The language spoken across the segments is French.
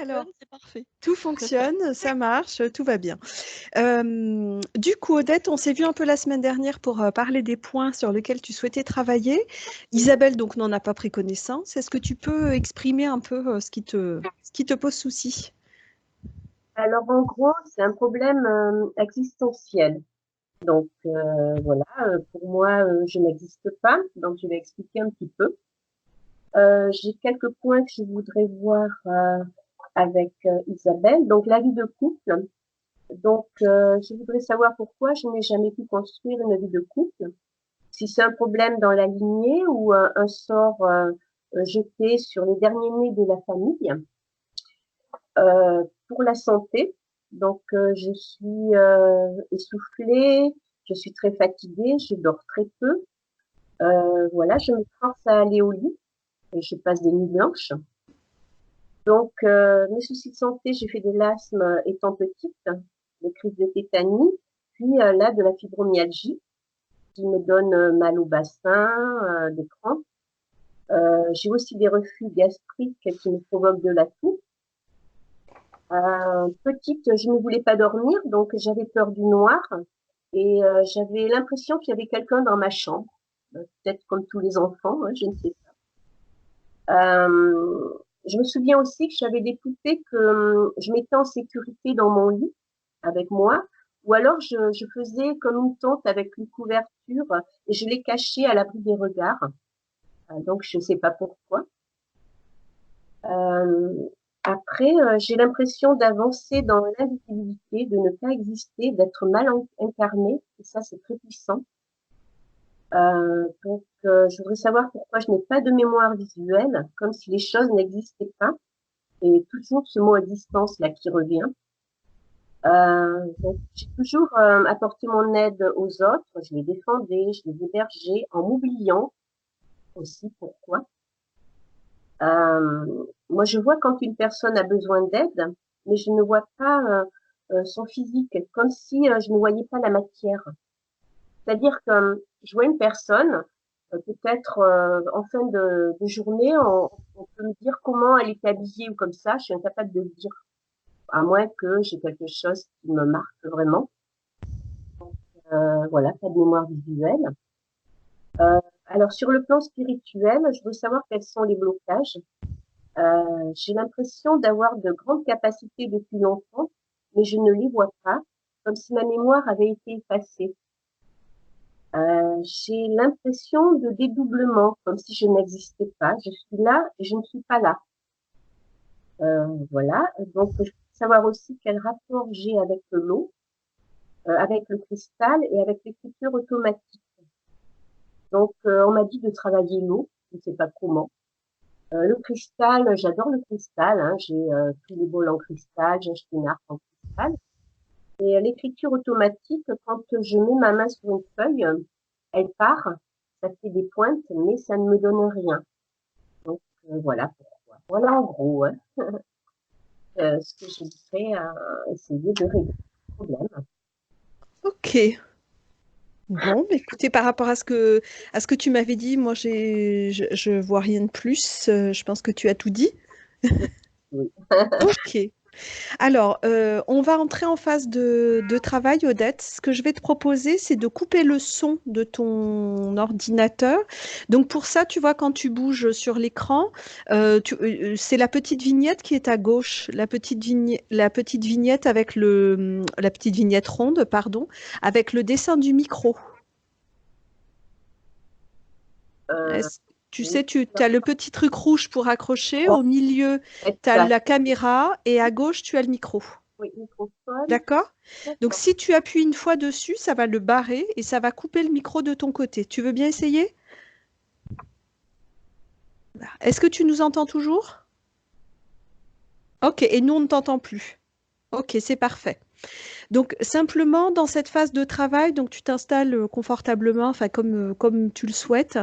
Alors, fonctionne, c'est parfait. tout fonctionne, ça marche, tout va bien. Du coup, Odette, on s'est vu un peu la semaine dernière pour parler des points sur lesquels tu souhaitais travailler. Oui. Isabelle, donc, n'en a pas pris connaissance. Est-ce que tu peux exprimer un peu ce qui te pose souci? Alors en gros, c'est un problème existentiel. Donc voilà, pour moi, je n'existe pas. Donc je vais expliquer un petit peu. J'ai quelques points que je voudrais voir avec Isabelle. Donc la vie de couple. Donc je voudrais savoir pourquoi je n'ai jamais pu construire une vie de couple. Si c'est un problème dans la lignée ou un sort jeté sur les derniers-nés de la famille. Pour la santé, donc je suis essoufflée, je suis très fatiguée, je dors très peu. Voilà, je me force à aller au lit et je passe des nuits blanches. Donc mes soucis de santé, j'ai fait de l'asthme étant petite, des crises de tétanie, puis là de la fibromyalgie qui me donne mal au bassin, des crampes. J'ai aussi des reflux gastriques qui me provoquent de la toux. Petite, je ne voulais pas dormir, donc j'avais peur du noir et j'avais l'impression qu'il y avait quelqu'un dans ma chambre. Peut-être comme tous les enfants, hein, je ne sais pas. Je me souviens aussi que j'avais des poupées que je mettais en sécurité dans mon lit avec moi, ou alors je faisais comme une tente avec une couverture et je les cachais à l'abri des regards. Donc je ne sais pas pourquoi. Euh, Après, j'ai l'impression d'avancer dans l'invisibilité, de ne pas exister, d'être mal incarné, et ça, c'est très puissant. Donc, je voudrais savoir pourquoi je n'ai pas de mémoire visuelle, comme si les choses n'existaient pas, et toujours ce mot existence là qui revient. Donc, j'ai toujours apporté mon aide aux autres, je les défendais, je les hébergeais, en m'oubliant aussi pourquoi. Moi, je vois quand une personne a besoin d'aide, mais je ne vois pas son physique, comme si je ne voyais pas la matière. C'est-à-dire que je vois une personne, peut-être en fin de journée, on peut me dire comment elle est habillée ou comme ça, je suis incapable de le dire, à moins que j'ai quelque chose qui me marque vraiment. Voilà, pas de mémoire visuelle. Alors, sur le plan spirituel, je veux savoir quels sont les blocages. J'ai l'impression d'avoir de grandes capacités depuis longtemps, mais je ne les vois pas, comme si ma mémoire avait été effacée. J'ai l'impression de dédoublement, comme si je n'existais pas. Je suis là et je ne suis pas là. Voilà. Donc, je veux savoir aussi quel rapport j'ai avec l'eau, avec le cristal et avec l'écriture automatique. Donc, on m'a dit de travailler l'eau. Je ne sais pas comment. Le cristal, j'adore le cristal. Hein, j'ai tous les bols en cristal, j'ai acheté une harpe en cristal. Et l'écriture automatique, quand je mets ma main sur une feuille, elle part, ça fait des pointes, mais ça ne me donne rien. Donc voilà pourquoi. Voilà en gros hein, ce que je voudrais essayer de régler le problème. Ok. Bon, bah, écoutez, par rapport à ce que tu m'avais dit, moi, je vois rien de plus. Je pense que tu as tout dit. Oui. Ok. Alors, on va entrer en phase de travail, Odette. Ce que je vais te proposer, c'est de couper le son de ton ordinateur. Donc, pour ça, tu vois, quand tu bouges sur l'écran, c'est la petite vignette qui est à gauche, la petite vignette avec la petite vignette ronde, pardon, avec le dessin du micro. Euh, Tu oui, sais, tu as le petit truc rouge pour accrocher. oh, Au milieu, tu as exact. la caméra et à gauche, tu as le micro. Oui, microphone. D'accord? Donc, D'accord. si tu appuies une fois dessus, ça va le barrer et ça va couper le micro de ton côté. Tu veux bien essayer? Est-ce que tu nous entends toujours? Ok, et nous, on ne t'entend plus. Ok, c'est parfait. Donc, simplement, dans cette phase de travail, donc tu t'installes confortablement, enfin comme tu le souhaites.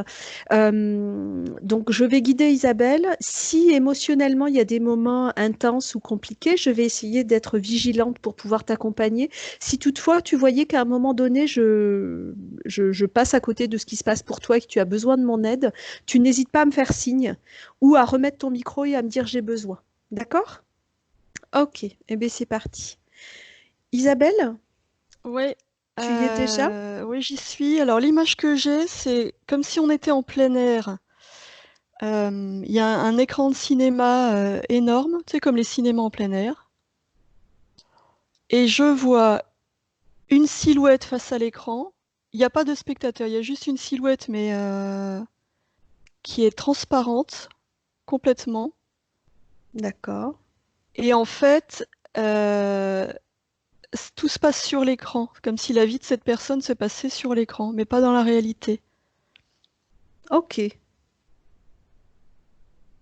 Donc, je vais guider Isabelle. Si émotionnellement, il y a des moments intenses ou compliqués, je vais essayer d'être vigilante pour pouvoir t'accompagner. Si toutefois, tu voyais qu'à un moment donné, je passe à côté de ce qui se passe pour toi et que tu as besoin de mon aide, tu n'hésites pas à me faire signe ou à remettre ton micro et à me dire j'ai besoin. D'accord? Ok, eh bien c'est parti. Isabelle, Ouais, tu y es déjà? oui, j'y suis. Alors l'image que j'ai, c'est comme si on était en plein air. Il y a un écran de cinéma énorme, tu sais, comme les cinémas en plein air. Et je vois une silhouette face à l'écran. Il n'y a pas de spectateur, il y a juste une silhouette, mais qui est transparente complètement. D'accord. Et en fait, euh, tout se passe sur l'écran, comme si la vie de cette personne se passait sur l'écran, mais pas dans la réalité. Ok.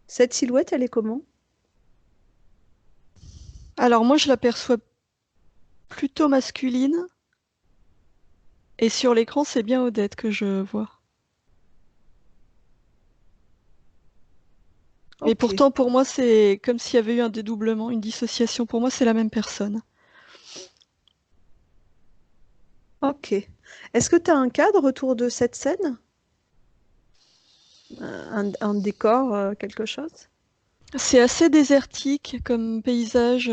Cette silhouette, elle est comment? Alors moi, je l'aperçois plutôt masculine, et sur l'écran, c'est bien Odette que je vois. Mais Ok. pourtant, pour moi, c'est comme s'il y avait eu un dédoublement, une dissociation. Pour moi, c'est la même personne. Ok. Est-ce que tu as un cadre autour de cette scène? Un décor, quelque chose? C'est assez désertique comme paysage.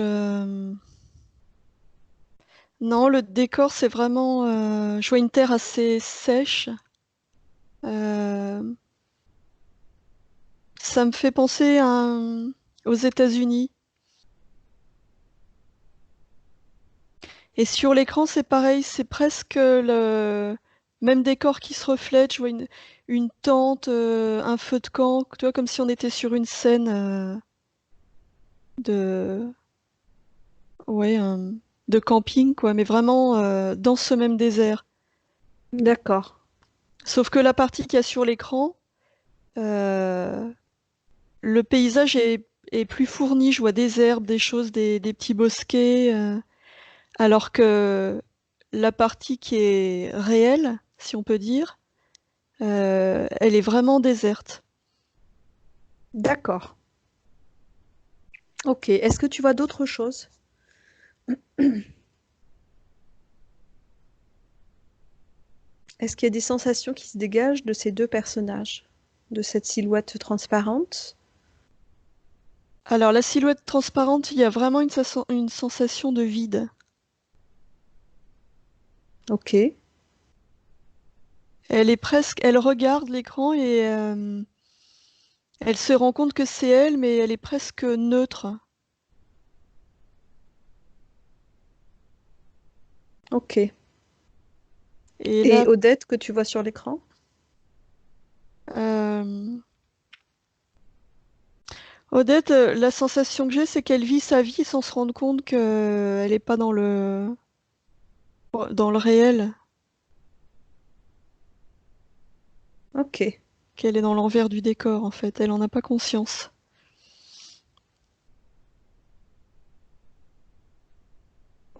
Non, le décor, c'est vraiment... Je vois une terre assez sèche. Euh, Ça me fait penser aux États-Unis. Et sur l'écran, c'est pareil, c'est presque le même décor qui se reflète. Je vois une tente, un feu de camp, tu vois, comme si on était sur une scène de, ouais, de camping, quoi, mais vraiment dans ce même désert. D'accord. Sauf que la partie qu'il y a sur l'écran, euh, le paysage est plus fourni. Je vois des herbes, des choses, des petits bosquets. Alors que la partie qui est réelle, si on peut dire, elle est vraiment déserte. D'accord. Ok. Est-ce que tu vois d'autres choses? Est-ce qu'il y a des sensations qui se dégagent de ces deux personnages, de cette silhouette transparente? Alors la silhouette transparente, il y a vraiment une sensation de vide. Ok. Elle est presque, elle regarde l'écran et elle se rend compte que c'est elle, mais elle est presque neutre. Ok. Et Et là, Odette que tu vois sur l'écran? euh, Odette, la sensation que j'ai, c'est qu'elle vit sa vie sans se rendre compte qu'elle n'est pas dans le réel, Ok. qu'elle est dans l'envers du décor, en fait. Elle en a pas conscience.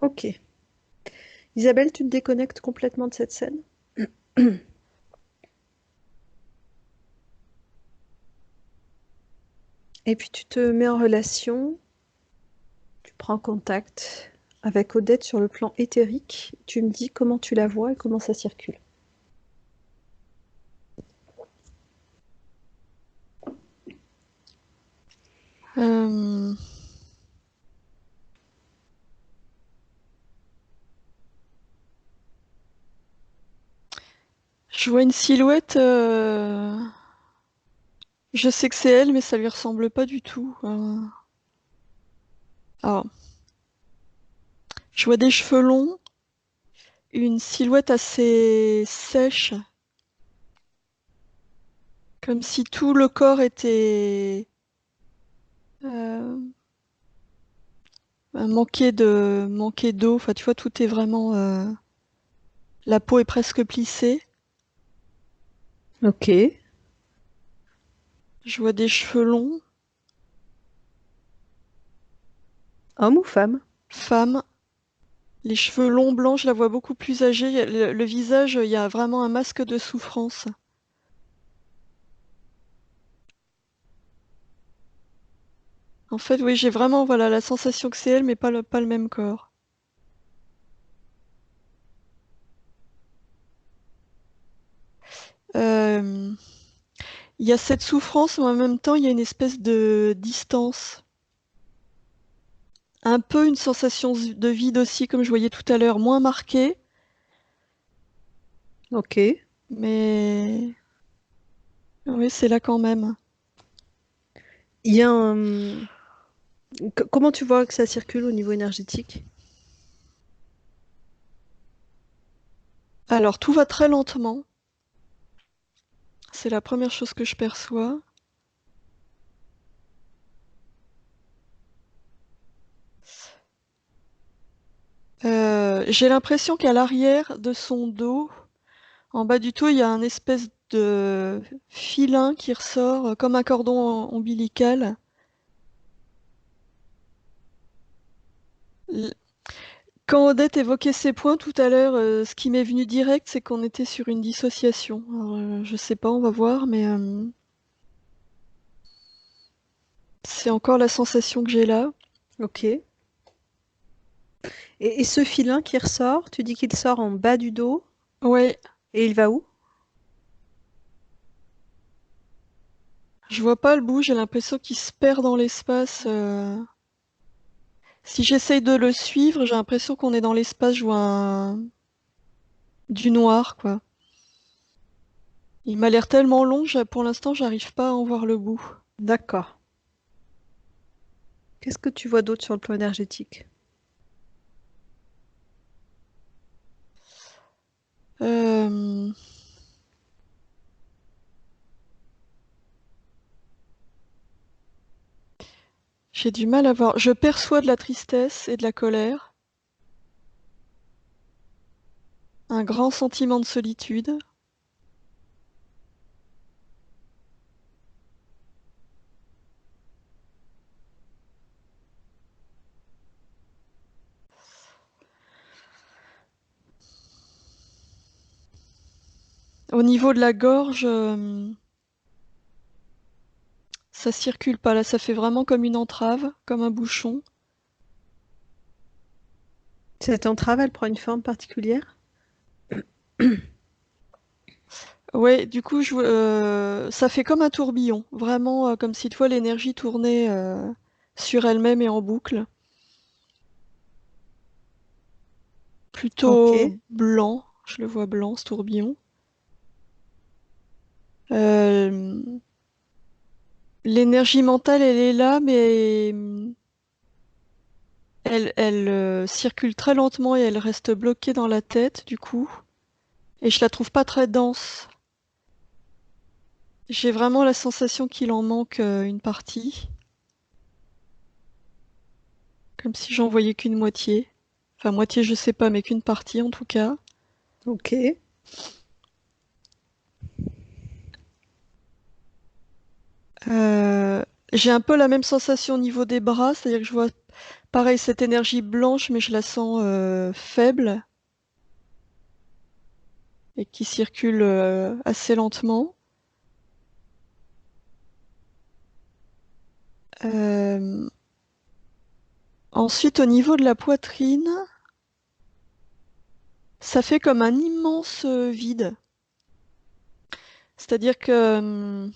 Ok. Isabelle, tu te déconnectes complètement de cette scène? Et puis tu te mets en relation, tu prends contact avec Odette sur le plan éthérique. Tu me dis comment tu la vois et comment ça circule. Euh, Je vois une silhouette. Je sais que c'est elle, mais ça lui ressemble pas du tout. Alors, je vois des cheveux longs, une silhouette assez sèche, comme si tout le corps était euh, manqué d'eau. Enfin, tu vois, tout est vraiment. La peau est presque plissée. Ok. Je vois des cheveux longs, Homme ou femme? femme. Les cheveux longs blancs, je la vois beaucoup plus âgée. Le visage, il y a vraiment un masque de souffrance. En fait, oui, j'ai vraiment voilà, la sensation que c'est elle, mais pas le même corps. Euh, Il y a cette souffrance, mais en même temps, il y a une espèce de distance. un peu une sensation de vide aussi, comme je voyais tout à l'heure, moins marquée, Ok. mais oui, c'est là quand même. Il y a comment tu vois que ça circule au niveau énergétique? Alors, tout va très lentement. C'est la première chose que je perçois. J'ai l'impression qu'à l'arrière de son dos, en bas du dos, il y a un espèce de filin qui ressort comme un cordon ombilical. L- Quand Odette évoquait ces points tout à l'heure, ce qui m'est venu direct, c'est qu'on était sur une dissociation. Alors, je sais pas, on va voir, mais c'est encore la sensation que j'ai là. Ok. Et ce filin qui ressort, tu dis qu'il sort en bas du dos Ouais, et il va où? je vois pas le bout, j'ai l'impression qu'il se perd dans l'espace. Si j'essaye de le suivre, j'ai l'impression qu'on est dans l'espace, je vois du noir, quoi. Il m'a l'air tellement long, pour l'instant, j'arrive pas à en voir le bout. D'accord. Qu'est-ce que tu vois d'autre sur le plan énergétique? Euh, J'ai du mal à voir. Je perçois de la tristesse et de la colère, un grand sentiment de solitude. Au niveau de la gorge, ça circule pas là, ça fait vraiment comme une entrave, comme un bouchon. Cette entrave, elle prend une forme particulière? Ouais, du coup, ça fait comme un tourbillon, vraiment comme si tu vois l'énergie tournait sur elle-même et en boucle. Plutôt Ok. blanc, je le vois blanc ce tourbillon. Euh, L'énergie mentale, elle est là, mais elle circule très lentement et elle reste bloquée dans la tête, du coup. Et je la trouve pas très dense. J'ai vraiment la sensation qu'il en manque une partie, comme si j'en voyais qu'une moitié. Enfin, moitié, je sais pas, mais qu'une partie en tout cas. Ok. Euh, j'ai un peu la même sensation au niveau des bras, c'est-à-dire que je vois pareil cette énergie blanche, mais je la sens faible et qui circule assez lentement. Euh, Ensuite, au niveau de la poitrine, ça fait comme un immense vide. C'est-à-dire que,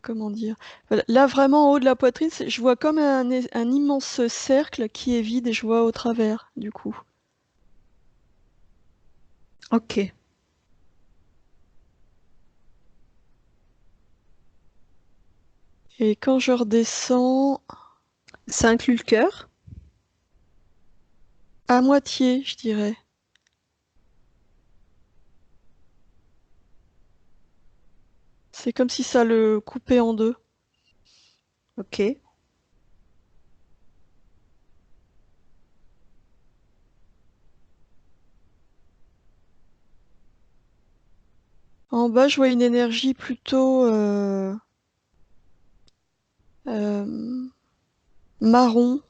comment dire? Voilà, là, vraiment, en haut de la poitrine, je vois comme un immense cercle qui est vide et je vois au travers, du coup. Ok. Et quand je redescends, Ça inclut le cœur? à moitié, je dirais. C'est comme si ça le coupait en deux. Ok. En bas, je vois une énergie plutôt euh, marron.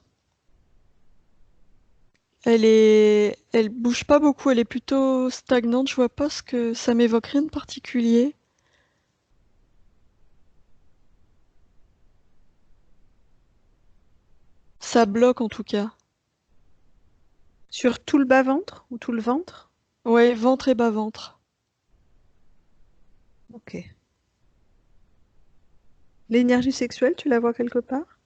Elle bouge pas beaucoup, elle est plutôt stagnante. Je vois pas ce que ça m'évoque, rien de particulier. Ça bloque en tout cas. Sur tout le bas-ventre ou tout le ventre? Ouais, ventre et bas-ventre. Ok. L'énergie sexuelle, tu la vois quelque part?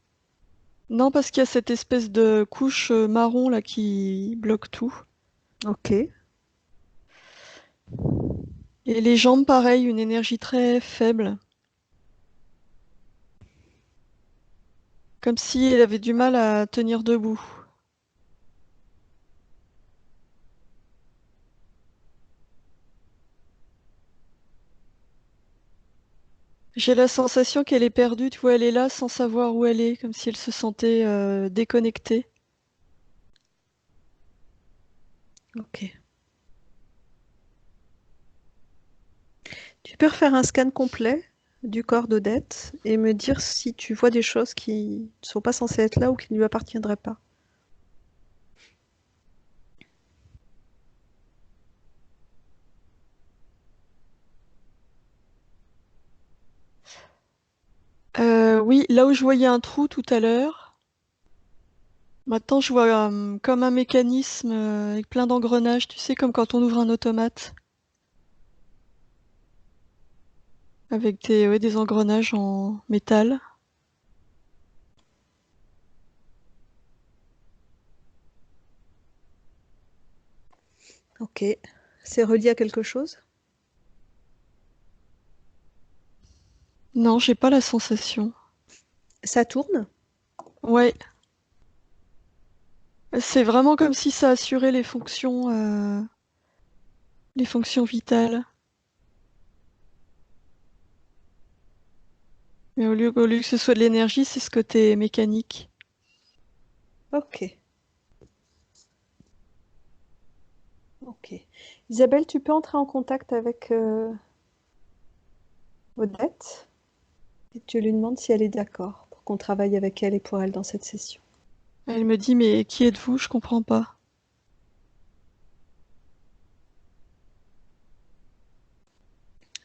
Non, parce qu'il y a cette espèce de couche marron là qui bloque tout. Ok. Et les jambes, pareil, une énergie très faible. Comme si elle avait du mal à tenir debout. J'ai la sensation qu'elle est perdue, tu vois, elle est là sans savoir où elle est, comme si elle se sentait déconnectée. Ok. Tu peux refaire un scan complet du corps d'Odette et me dire si tu vois des choses qui ne sont pas censées être là ou qui ne lui appartiendraient pas. Oui, là où je voyais un trou tout à l'heure, maintenant je vois comme un mécanisme avec plein d'engrenages, tu sais, comme quand on ouvre un automate. Avec ouais, des engrenages en métal. Ok. C'est relié à quelque chose? Non, j'ai pas la sensation. Ça tourne? Ouais, c'est vraiment comme si ça assurait les fonctions vitales. Mais au lieu que ce soit de l'énergie, c'est ce côté mécanique. Ok. Ok. Isabelle, tu peux entrer en contact avec Odette et tu lui demandes si elle est d'accord pour qu'on travaille avec elle et pour elle dans cette session. Elle me dit, mais qui êtes-vous? Je comprends pas.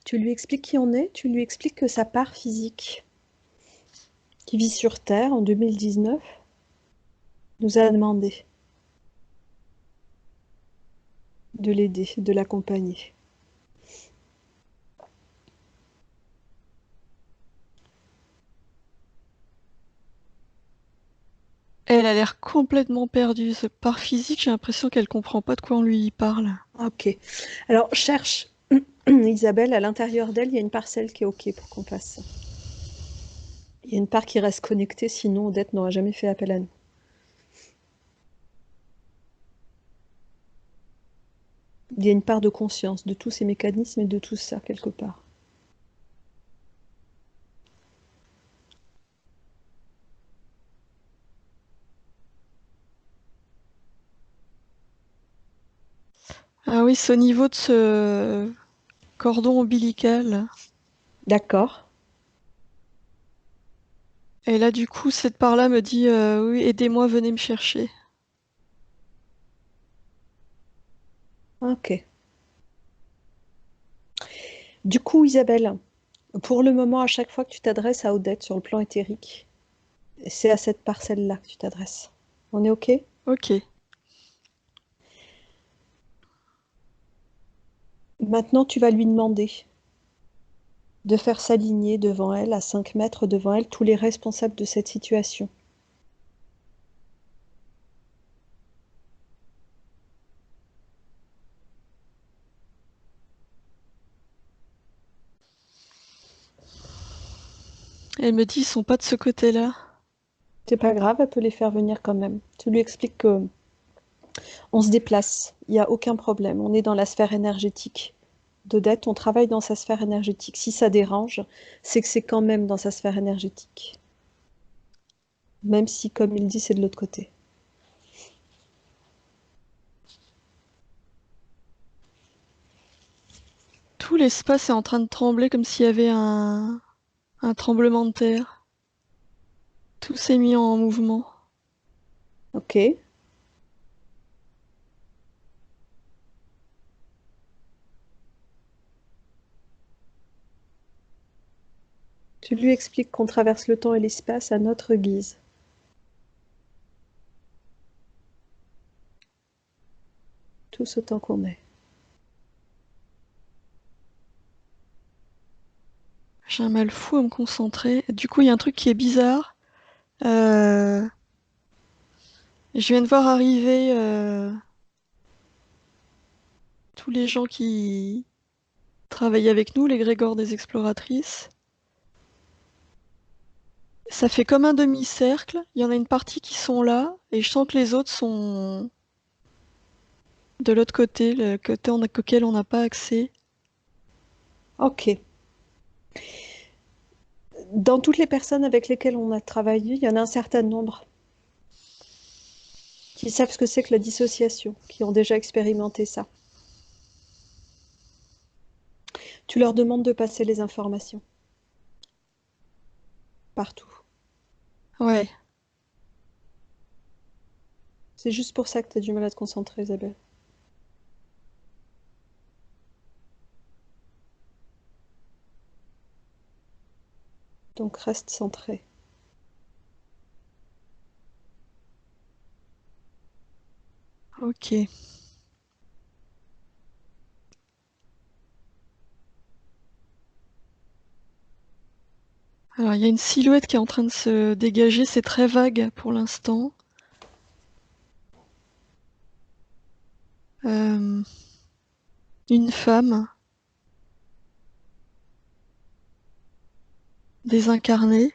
Tu lui expliques qui on est, tu lui expliques que sa part physique, qui vit sur Terre en 2019, nous a demandé de l'aider, de l'accompagner. Elle a l'air complètement perdue. Ce part physique, j'ai l'impression qu'elle comprend pas de quoi on lui parle. Ok. Alors, cherche Isabelle, à l'intérieur d'elle, il y a une parcelle qui est ok pour qu'on fasse ça. Il y a une part qui reste connectée, sinon Odette n'aura jamais fait appel à nous. Il y a une part de conscience de tous ces mécanismes et de tout ça, quelque part. Ah oui, c'est au niveau de ce cordon ombilical. D'accord. Et là, du coup, cette part-là me dit, oui, aidez-moi, venez me chercher. Ok. Du coup, Isabelle, pour le moment, à chaque fois que tu t'adresses à Odette sur le plan éthérique, c'est à cette parcelle-là que tu t'adresses. On est ok? Ok. Maintenant, tu vas lui demander de faire s'aligner devant elle, à 5 mètres devant elle, tous les responsables de cette situation. Elle me dit, ils sont pas de ce côté-là. C'est pas grave, elle peut les faire venir quand même. Tu lui expliques que on se déplace, il n'y a aucun problème. On est dans la sphère énergétique d'Odette, on travaille dans sa sphère énergétique. Si ça dérange, c'est que c'est quand même dans sa sphère énergétique. Même si, comme il dit, c'est de l'autre côté. Tout l'espace est en train de trembler comme s'il y avait un tremblement de terre. Tout s'est mis en mouvement. Ok. Tu lui expliques qu'on traverse le temps et l'espace à notre guise. Tous autant qu'on est. J'ai un mal fou à me concentrer. Du coup, il y a un truc qui est bizarre. Euh, Je viens de voir arriver tous les gens qui travaillent avec nous, les Grégor des exploratrices. Ça fait comme un demi-cercle. Il y en a une partie qui sont là, et je sens que les autres sont de l'autre côté, le côté auquel on n'a pas accès. Ok. Dans toutes les personnes avec lesquelles on a travaillé, il y en a un certain nombre qui savent ce que c'est que la dissociation, qui ont déjà expérimenté ça. Tu leur demandes de passer les informations. Partout. Ouais, C'est juste pour ça que tu as du mal à te concentrer, Isabelle. Donc reste centré. ok. Alors, il y a une silhouette qui est en train de se dégager, c'est très vague pour l'instant. Euh, une femme désincarnée.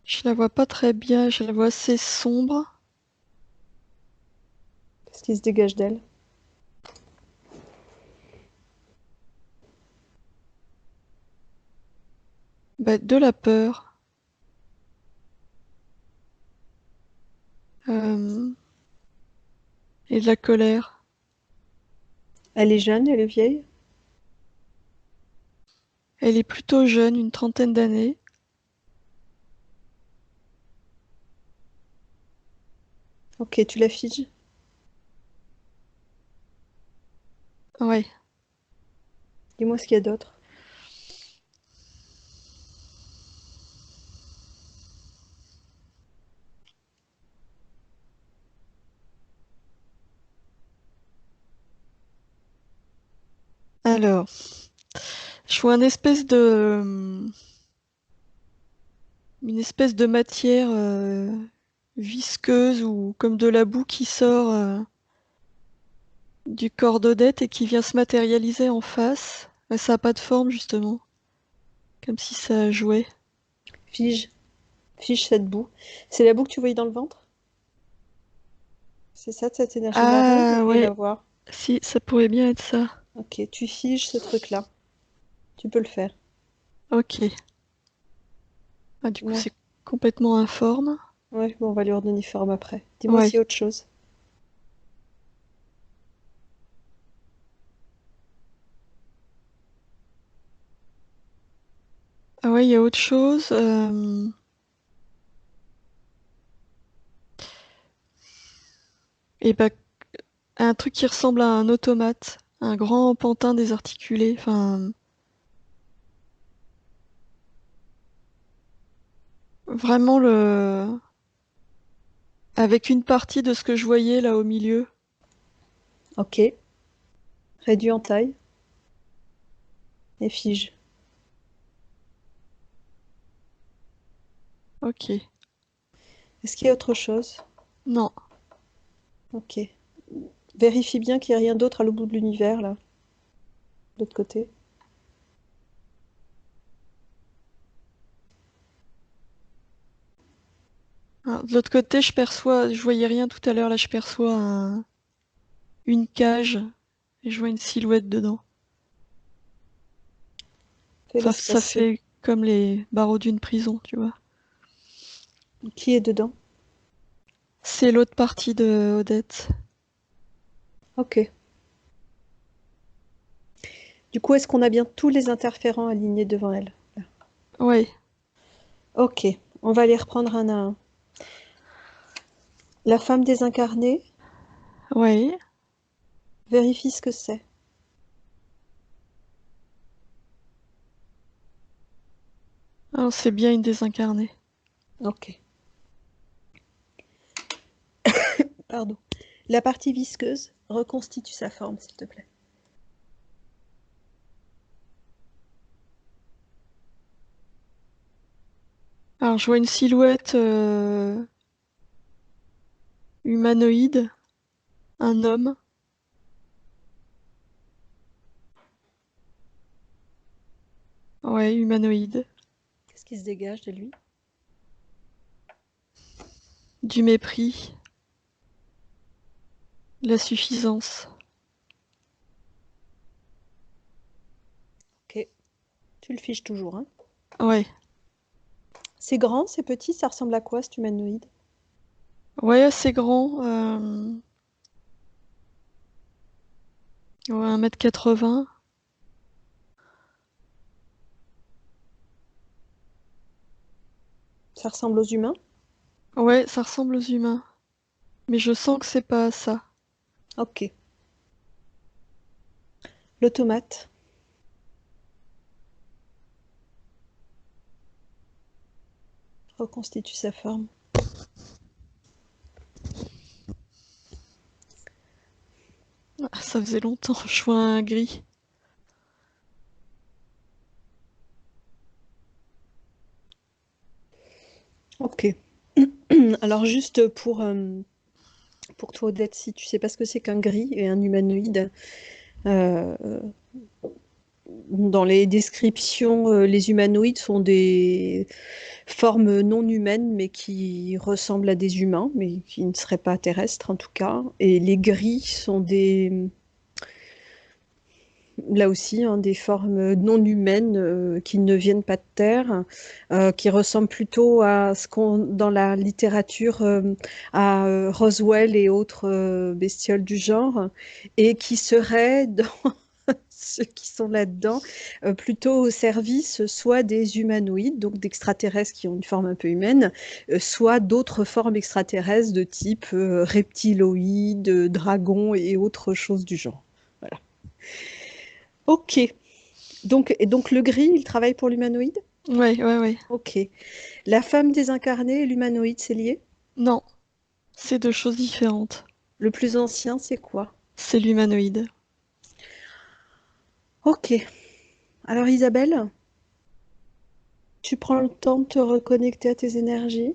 Je la vois pas très bien, je la vois assez sombre. Qu'est-ce qui se dégage d'elle? Bah, de la peur. euh, et de la colère. Elle est jeune, elle est vieille? Elle est plutôt jeune, une trentaine d'années. Ok, tu la figes. Ouais. Dis-moi ce qu'il y a d'autre. Alors, je vois une espèce de matière visqueuse ou comme de la boue qui sort du corps d'Odette et qui vient se matérialiser en face. Mais ça n'a pas de forme justement, comme si ça jouait. Fige. Fige cette boue. C'est la boue que tu voyais dans le ventre? C'est ça, de cette énergie marine ou Ah rien ouais, à voir? si, ça pourrait bien être ça. Ok, tu figes ce truc-là. Tu peux le faire. Ok. Ah, du coup, Ouais, c'est complètement informe. ouais, bon, on va lui redonner forme après. Dis-moi Ouais. s'il y a autre chose. Ah ouais, il y a autre chose. Et bah, un truc qui ressemble à un automate. Un grand pantin désarticulé. Enfin, vraiment avec une partie de ce que je voyais là au milieu. Ok, réduit en taille et fige. Ok. Est-ce qu'il y a autre chose? Non. Ok. Vérifie bien qu'il n'y a rien d'autre à l'autre bout de l'univers, là, de l'autre côté. Alors, de l'autre côté, je voyais rien tout à l'heure, là je perçois une cage et je vois une silhouette dedans. Fais-la se Ça passer. fait comme les barreaux d'une prison, tu vois. Qui est dedans? C'est l'autre partie de Odette. Ok. Du coup, est-ce qu'on a bien tous les interférents alignés devant elle? Là. Ouais, Ok, on va les reprendre un à un. La femme désincarnée, ouais. vérifie ce que c'est. Alors c'est bien une désincarnée. Ok, pardon. La partie visqueuse, reconstitue sa forme, s'il te plaît. Alors, je vois une silhouette humanoïde, un homme. Ouais, humanoïde. Qu'est-ce qui se dégage de lui? Du mépris, de la suffisance. Ok. Tu le fiches toujours, hein? Ouais. C'est grand, c'est petit, ça ressemble à quoi cet humanoïde? Ouais, assez grand. Ouais, 1,80 m. Ça ressemble aux humains? Ouais, ça ressemble aux humains. Mais je sens que c'est pas ça. Ok. L'automate. Reconstitue sa forme. Ah, ça faisait longtemps, je vois un gris. Ok. Alors juste pour toi, Odette, si tu sais pas ce que c'est qu'un gris et un humanoïde, euh, dans les descriptions, les humanoïdes sont des formes non humaines, mais qui ressemblent à des humains, mais qui ne seraient pas terrestres en tout cas. Et les gris sont là aussi, hein, des formes non humaines qui ne viennent pas de terre, qui ressemblent plutôt à ce qu'on, dans la littérature, à Roswell et autres bestioles du genre, et qui seraient, dans ceux qui sont là-dedans, plutôt au service soit des humanoïdes, donc d'extraterrestres qui ont une forme un peu humaine, soit d'autres formes extraterrestres de type reptiloïdes, dragons et autres choses du genre. Voilà. Ok. Donc le gris, il travaille pour l'humanoïde? Ouais, ouais, ouais. Ok. La femme désincarnée et l'humanoïde, c'est lié? Non, c'est deux choses différentes. Le plus ancien, c'est quoi? C'est l'humanoïde. Ok. Alors Isabelle, tu prends le temps de te reconnecter à tes énergies?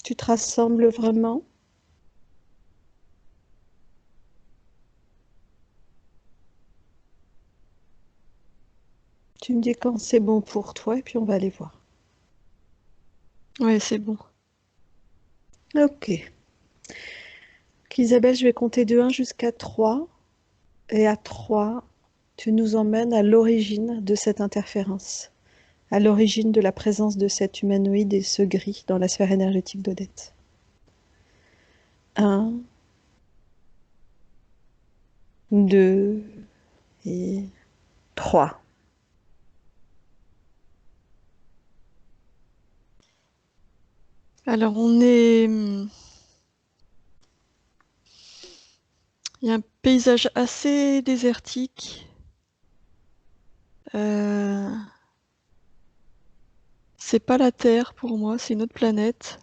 Tu te rassembles vraiment? Tu me dis quand c'est bon pour toi et puis on va aller voir. Ouais, c'est bon. Ok. Isabelle, je vais compter de 1 jusqu'à 3. Et à 3, tu nous emmènes à l'origine de cette interférence, à l'origine de la présence de cet humanoïde et ce gris dans la sphère énergétique d'Odette. 1, 2 et 3. Alors, on est. Il y a un paysage assez désertique. Euh, C'est pas la Terre pour moi, c'est une autre planète.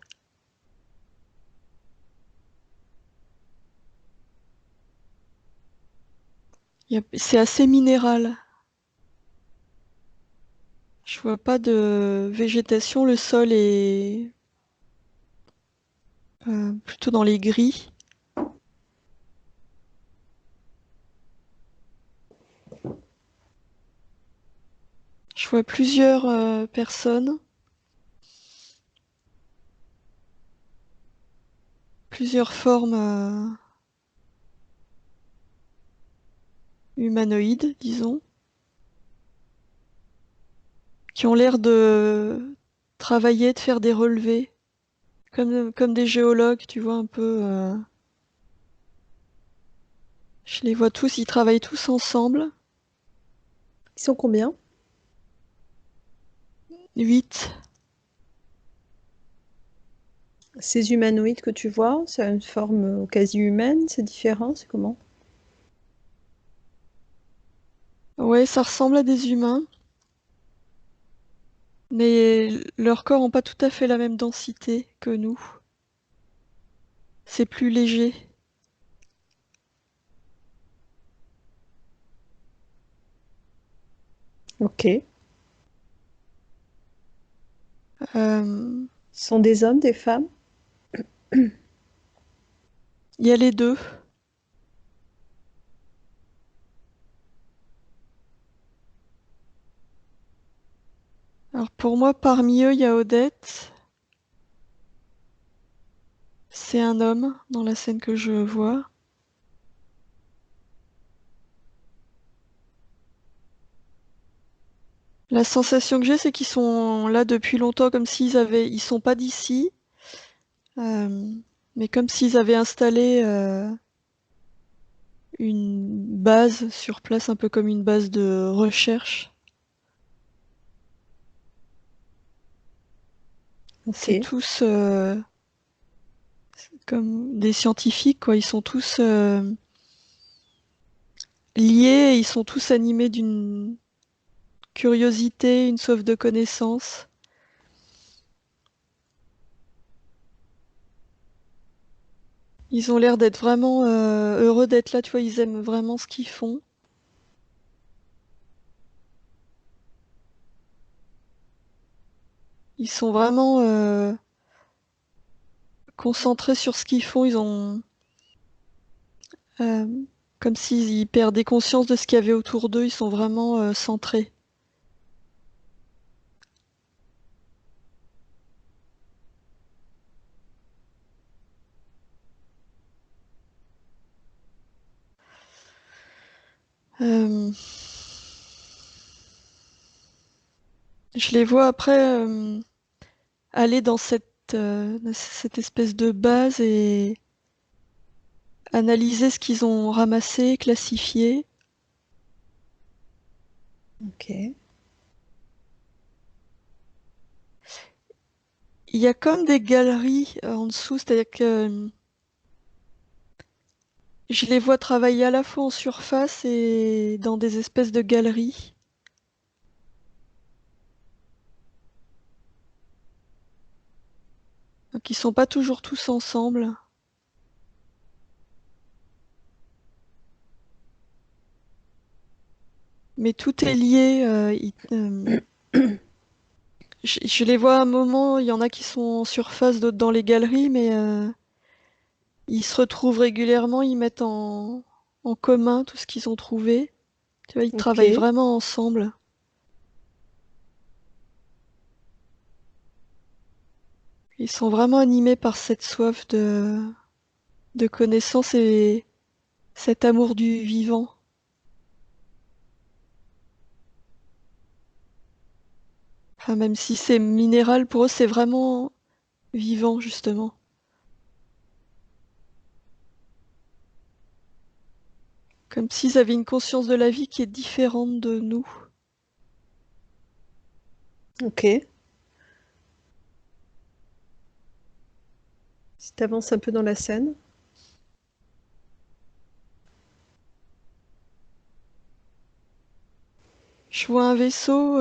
C'est assez minéral. Je vois pas de végétation, le sol est plutôt dans les gris. Je vois plusieurs personnes, plusieurs formes humanoïdes, disons, qui ont l'air de travailler, de faire des relevés, comme des géologues, tu vois, un peu. Je les vois tous, ils travaillent tous ensemble. Ils sont combien? 8. Ces humanoïdes que tu vois, ça a une forme quasi humaine, c'est différent, c'est comment? Ouais, ça ressemble à des humains, mais leurs corps n'ont pas tout à fait la même densité que nous. C'est plus léger. Ok. Euh, Ce sont des hommes, des femmes? Il y a les deux. Alors pour moi, parmi eux, il y a Odette. C'est un homme dans la scène que je vois. La sensation que j'ai, c'est qu'ils sont là depuis longtemps, comme ils sont pas d'ici, euh, mais comme s'ils avaient installé une base sur place, un peu comme une base de recherche. C'est Ok. tous comme des scientifiques, quoi. Ils sont tous liés, et ils sont tous animés d'une curiosité, une soif de connaissance. Ils ont l'air d'être vraiment heureux d'être là, tu vois, ils aiment vraiment ce qu'ils font. Ils sont vraiment concentrés sur ce qu'ils font. Ils ont euh, comme s'ils perdaient conscience de ce qu'il y avait autour d'eux. Ils sont vraiment centrés. Euh, je les vois après aller dans cette espèce de base et analyser ce qu'ils ont ramassé, classifié. Ok. Il y a comme des galeries en dessous, c'est-à-dire que je les vois travailler à la fois en surface et dans des espèces de galeries. Donc ils sont pas toujours tous ensemble. Mais tout est lié. Je les vois à un moment, il y en a qui sont en surface, d'autres dans les galeries, mais ils se retrouvent régulièrement, ils mettent en commun tout ce qu'ils ont trouvé. Tu vois, ils travaillent Ok. vraiment ensemble. Ils sont vraiment animés par cette soif de connaissance et cet amour du vivant. Enfin, même si c'est minéral, pour eux, c'est vraiment vivant, justement. Comme s'ils avaient une conscience de la vie qui est différente de nous. Ok. Si tu avances un peu dans la scène. Je vois un vaisseau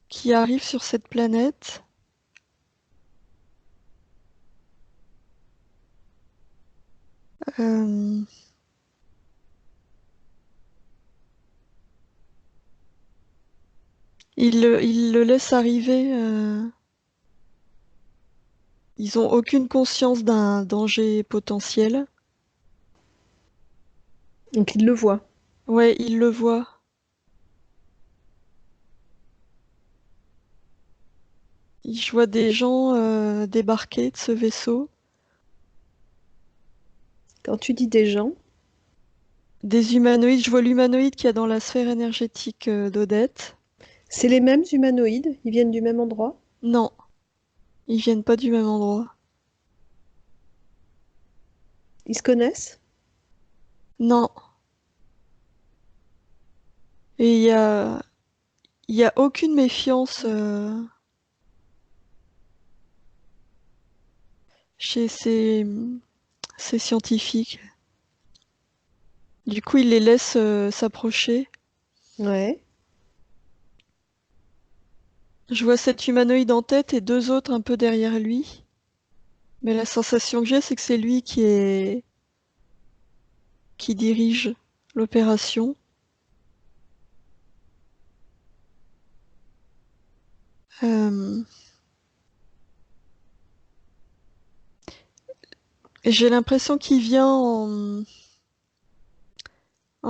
qui arrive sur cette planète. Euh, ils le laissent arriver. Ils ont aucune conscience d'un danger potentiel. Donc il le voit. Ouais, ils le voient. Je vois des gens débarquer de ce vaisseau. Quand tu dis des gens, Des humanoïdes. Je vois l'humanoïde qu'il y a dans la sphère énergétique d'Odette. c'est les mêmes humanoïdes, ils viennent du même endroit. Non, ils viennent pas du même endroit. Ils se connaissent. Non. Et il y a aucune méfiance chez ces scientifiques. Du coup, ils les laissent s'approcher. Ouais. Je vois cet humanoïde en tête et deux autres un peu derrière lui. Mais la sensation que j'ai, c'est que c'est lui qui dirige l'opération. Euh, et j'ai l'impression qu'il vient en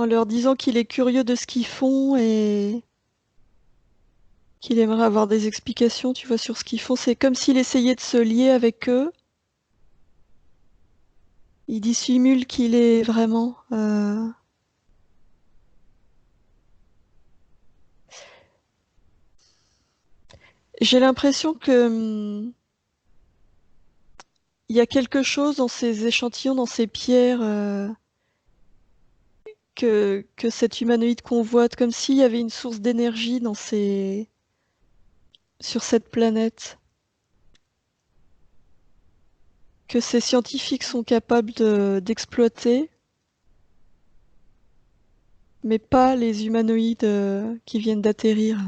leur disant qu'il est curieux de ce qu'ils font et qu'il aimerait avoir des explications, tu vois, sur ce qu'ils font. C'est comme s'il essayait de se lier avec eux. Il dissimule qu'il est vraiment. J'ai l'impression que il y a quelque chose dans ces échantillons, dans ces pierres, que cet humanoïde convoite, comme s'il y avait une source d'énergie sur cette planète, que ces scientifiques sont capables d'exploiter, mais pas les humanoïdes qui viennent d'atterrir.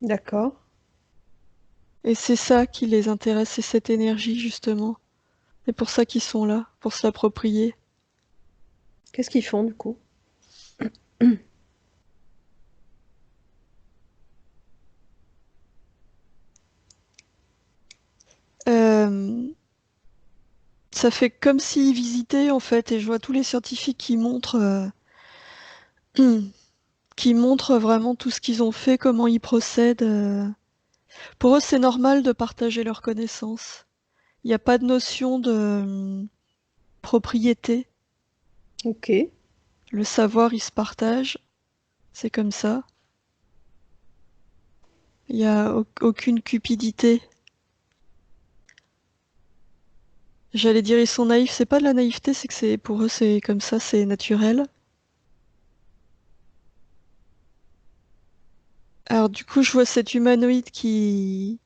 D'accord. Et c'est ça qui les intéresse, c'est cette énergie justement. C'est pour ça qu'ils sont là, pour se l'approprier. Qu'est-ce qu'ils font du coup? Euh, Ça fait comme s'ils visitaient en fait, et je vois tous les scientifiques qui montrent vraiment tout ce qu'ils ont fait, comment ils procèdent. Pour eux, c'est normal de partager leurs connaissances. Il n'y a pas de notion de propriété. Ok. Le savoir, il se partage. C'est comme ça. Il n'y a aucune cupidité. J'allais dire ils sont naïfs, c'est pas de la naïveté, c'est que c'est pour eux c'est comme ça, c'est naturel. Alors du coup, je vois cet humanoïde qui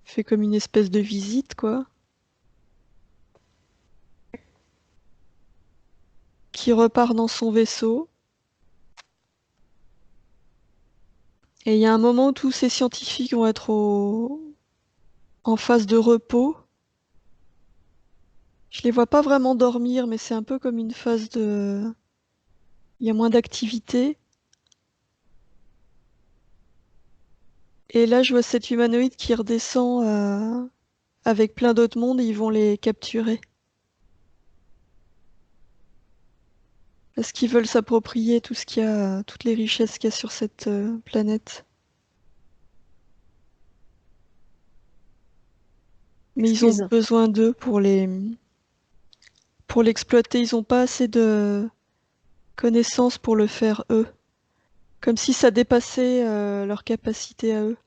fait comme une espèce de visite, quoi, qui repart dans son vaisseau. Et il y a un moment où tous ces scientifiques vont être en phase de repos. Je les vois pas vraiment dormir, mais c'est un peu comme une phase de... Il y a moins d'activité. Et là, je vois cet humanoïde qui redescend avec plein d'autres mondes et ils vont les capturer. Parce qu'ils veulent s'approprier tout ce qu'il y a, toutes les richesses qu'il y a sur cette planète. Mais Qu'est-ce ils ont qu'ils ont? besoin d'eux pour l'exploiter. Ils n'ont pas assez de connaissances pour le faire eux. Comme si ça dépassait leur capacité à eux.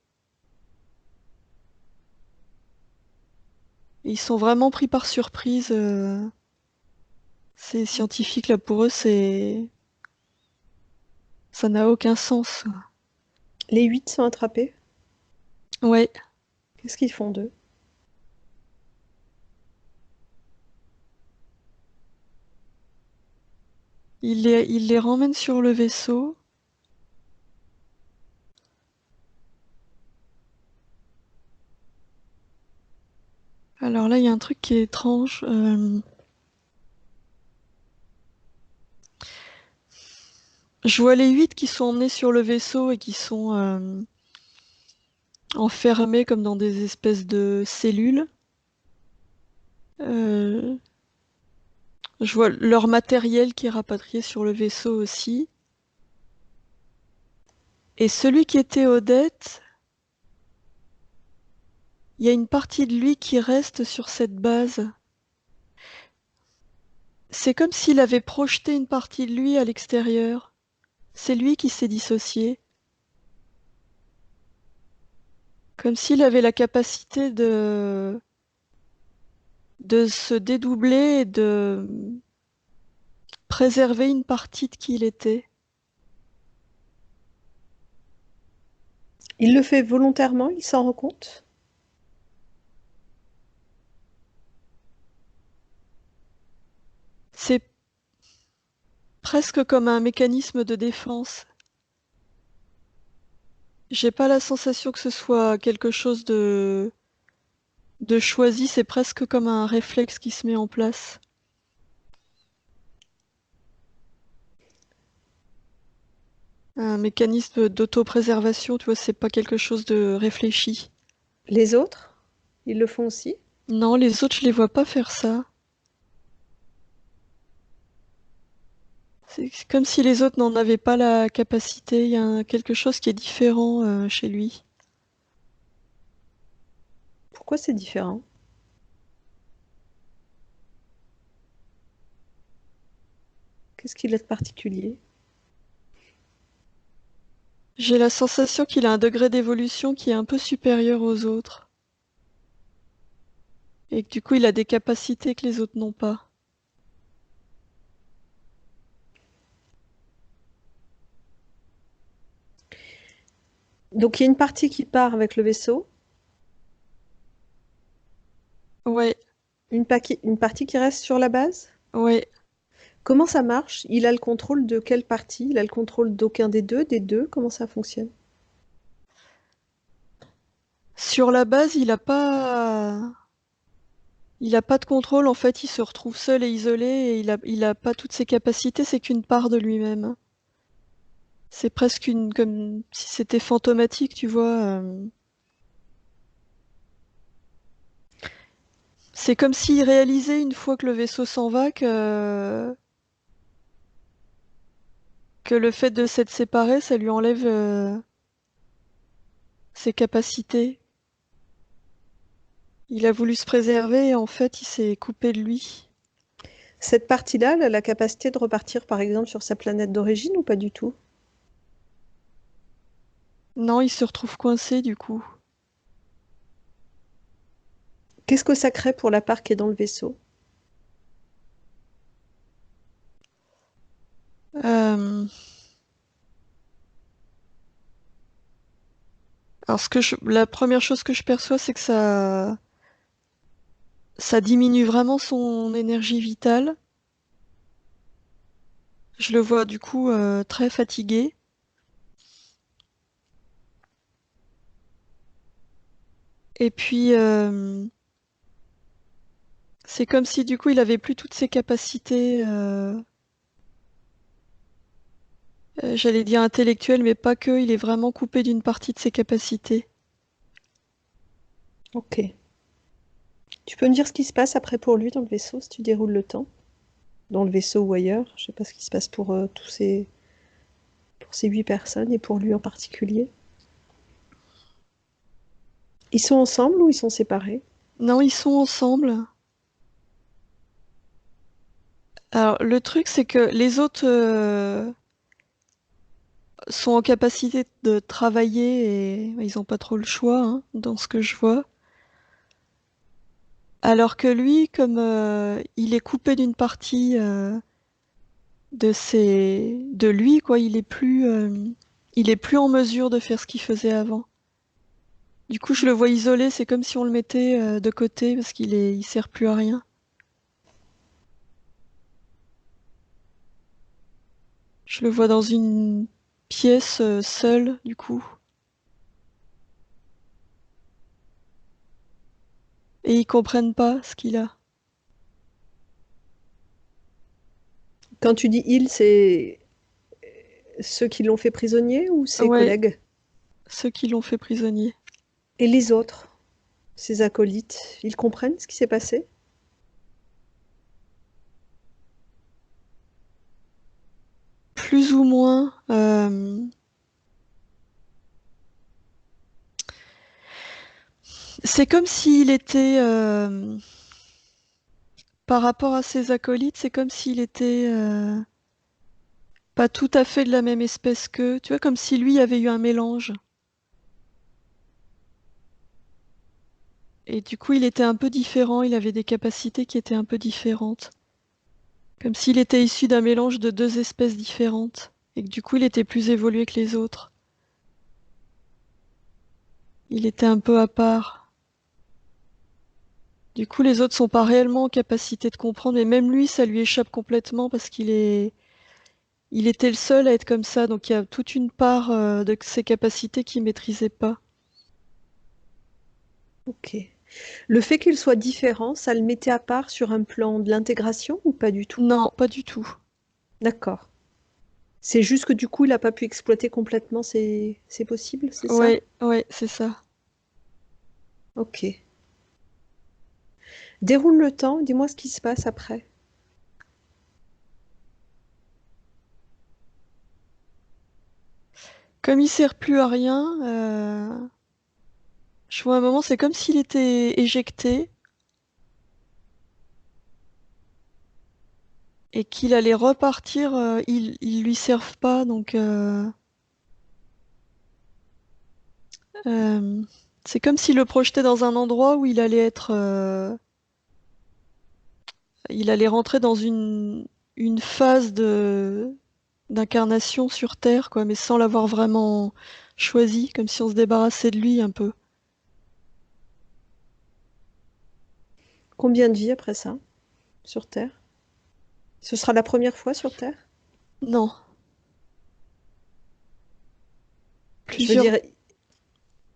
Et ils sont vraiment pris par surprise. Ces scientifiques-là, pour eux, ça n'a aucun sens. Les 8 sont attrapés. Ouais, Qu'est-ce qu'ils font d'eux? ils les ramènent sur le vaisseau. Alors là, il y a un truc qui est étrange. Je vois les 8 qui sont emmenés sur le vaisseau et qui sont enfermés comme dans des espèces de cellules. Euh, je vois leur matériel qui est rapatrié sur le vaisseau aussi. Et celui qui était Odette, il y a une partie de lui qui reste sur cette base. C'est comme s'il avait projeté une partie de lui à l'extérieur. C'est lui qui s'est dissocié. Comme s'il avait la capacité de se dédoubler et de préserver une partie de qui il était. Il le fait volontairement, il s'en rend compte? C'est presque comme un mécanisme de défense. J'ai pas la sensation que ce soit quelque chose de choisi, c'est presque comme un réflexe qui se met en place. un mécanisme d'autopréservation, tu vois, c'est pas quelque chose de réfléchi. Les autres, ils le font aussi? Non, les autres, je les vois pas faire ça. C'est comme si les autres n'en avaient pas la capacité. Il y a quelque chose qui est différent chez lui. Pourquoi c'est différent? Qu'est-ce qu'il a de particulier? J'ai la sensation qu'il a un degré d'évolution qui est un peu supérieur aux autres. Et que du coup, il a des capacités que les autres n'ont pas. Donc il y a une partie qui part avec le vaisseau, Ouais, une partie qui reste sur la base? ouais. Comment ça marche? Il a le contrôle de quelle partie? Il a le contrôle d'aucun des deux, des deux? Comment ça fonctionne? Sur la base, il a pas de contrôle. En fait, il se retrouve seul et isolé et il a pas toutes ses capacités. C'est qu'une part de lui-même. C'est presque comme si c'était fantomatique, tu vois. C'est comme s'il réalisait une fois que le vaisseau s'en va que le fait de s'être séparé, ça lui enlève ses capacités. Il a voulu se préserver et en fait, il s'est coupé de lui. Cette partie-là, elle a la capacité de repartir par exemple sur sa planète d'origine ou pas du tout? Non, il se retrouve coincé du coup. Qu'est-ce que ça crée pour la part qui est dans le vaisseau? Euh, Alors, la première chose que je perçois, c'est que ça diminue vraiment son énergie vitale. Je le vois du coup très fatigué. Et puis, c'est comme si du coup, il avait plus toutes ses capacités, j'allais dire intellectuelles, mais pas que. Il est vraiment coupé d'une partie de ses capacités. Ok. Tu peux me dire ce qui se passe après pour lui dans le vaisseau, si tu déroules le temps? Dans le vaisseau ou ailleurs? Je sais pas ce qui se passe pour ces 8 personnes et pour lui en particulier. Ils sont ensemble ou ils sont séparés? Non, ils sont ensemble. Alors, le truc, c'est que les autres sont en capacité de travailler et ils n'ont pas trop le choix, hein, dans ce que je vois. Alors que lui, comme il est coupé d'une partie de lui, quoi, il est plus en mesure de faire ce qu'il faisait avant. Du coup, je le vois isolé, c'est comme si on le mettait de côté parce il sert plus à rien. Je le vois dans une pièce seul, du coup. Et ils comprennent pas ce qu'il a. Quand tu dis ils, c'est ceux qui l'ont fait prisonnier ou ses Ouais, collègues? ceux qui l'ont fait prisonnier. Et les autres, ses acolytes, ils comprennent ce qui s'est passé? Plus ou moins. C'est comme s'il était, par rapport à ses acolytes, c'est comme s'il était pas tout à fait de la même espèce qu'eux. Tu vois, comme si lui avait eu un mélange. Et du coup, il était un peu différent, il avait des capacités qui étaient un peu différentes. Comme s'il était issu d'un mélange de deux espèces différentes. Et que du coup, il était plus évolué que les autres. Il était un peu à part. Du coup, les autres sont pas réellement en capacité de comprendre, et même lui, ça lui échappe complètement parce il était le seul à être comme ça, donc il y a toute une part de ses capacités qu'il maîtrisait pas. Ok. Le fait qu'il soit différent, ça le mettait à part sur un plan de l'intégration ou pas du tout? Non, pas du tout. D'accord. C'est juste que du coup, il n'a pas pu exploiter complètement c'est possible, c'est ça? Ouais, ouais, c'est ça. Ok. Déroule le temps, dis-moi ce qui se passe après. Comme il sert plus à rien, je vois un moment, c'est comme s'il était éjecté et qu'il allait repartir. Ils lui servent pas, donc euh, c'est comme s'il le projetait dans un endroit où il allait rentrer dans une phase de d'incarnation sur Terre, quoi, mais sans l'avoir vraiment choisi, comme si on se débarrassait de lui un peu. Combien de vies après ça, sur Terre? Ce sera la première fois sur Terre? Non, Je veux plusieurs. dire,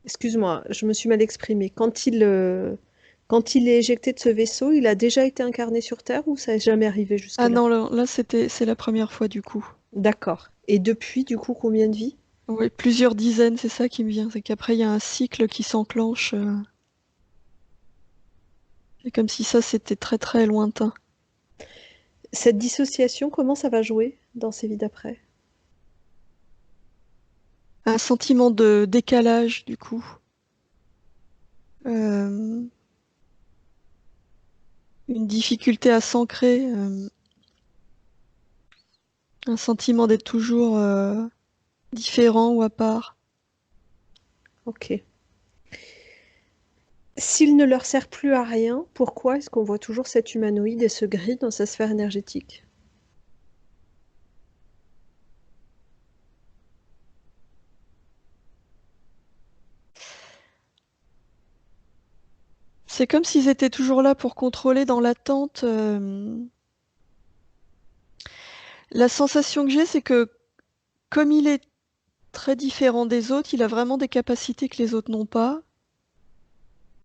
excuse-moi, je me suis mal exprimée. Quand il est éjecté de ce vaisseau, il a déjà été incarné sur Terre ou ça n'est jamais arrivé Ah jusque-là? non, là, c'est la première fois du coup. D'accord. Et depuis, du coup, combien de vies? Oui, plusieurs dizaines, c'est ça qui me vient. C'est qu'après, il y a un cycle qui s'enclenche. C'est comme si ça, c'était très très lointain. Cette dissociation, comment ça va jouer dans ces vies d'après? Un sentiment de décalage, du coup. Euh, une difficulté à s'ancrer. Un sentiment d'être toujours différent ou à part. Ok. S'il ne leur sert plus à rien, pourquoi est-ce qu'on voit toujours cet humanoïde et ce gris dans sa sphère énergétique? C'est comme s'ils étaient toujours là pour contrôler dans l'attente. La sensation que j'ai, c'est que comme il est très différent des autres, il a vraiment des capacités que les autres n'ont pas.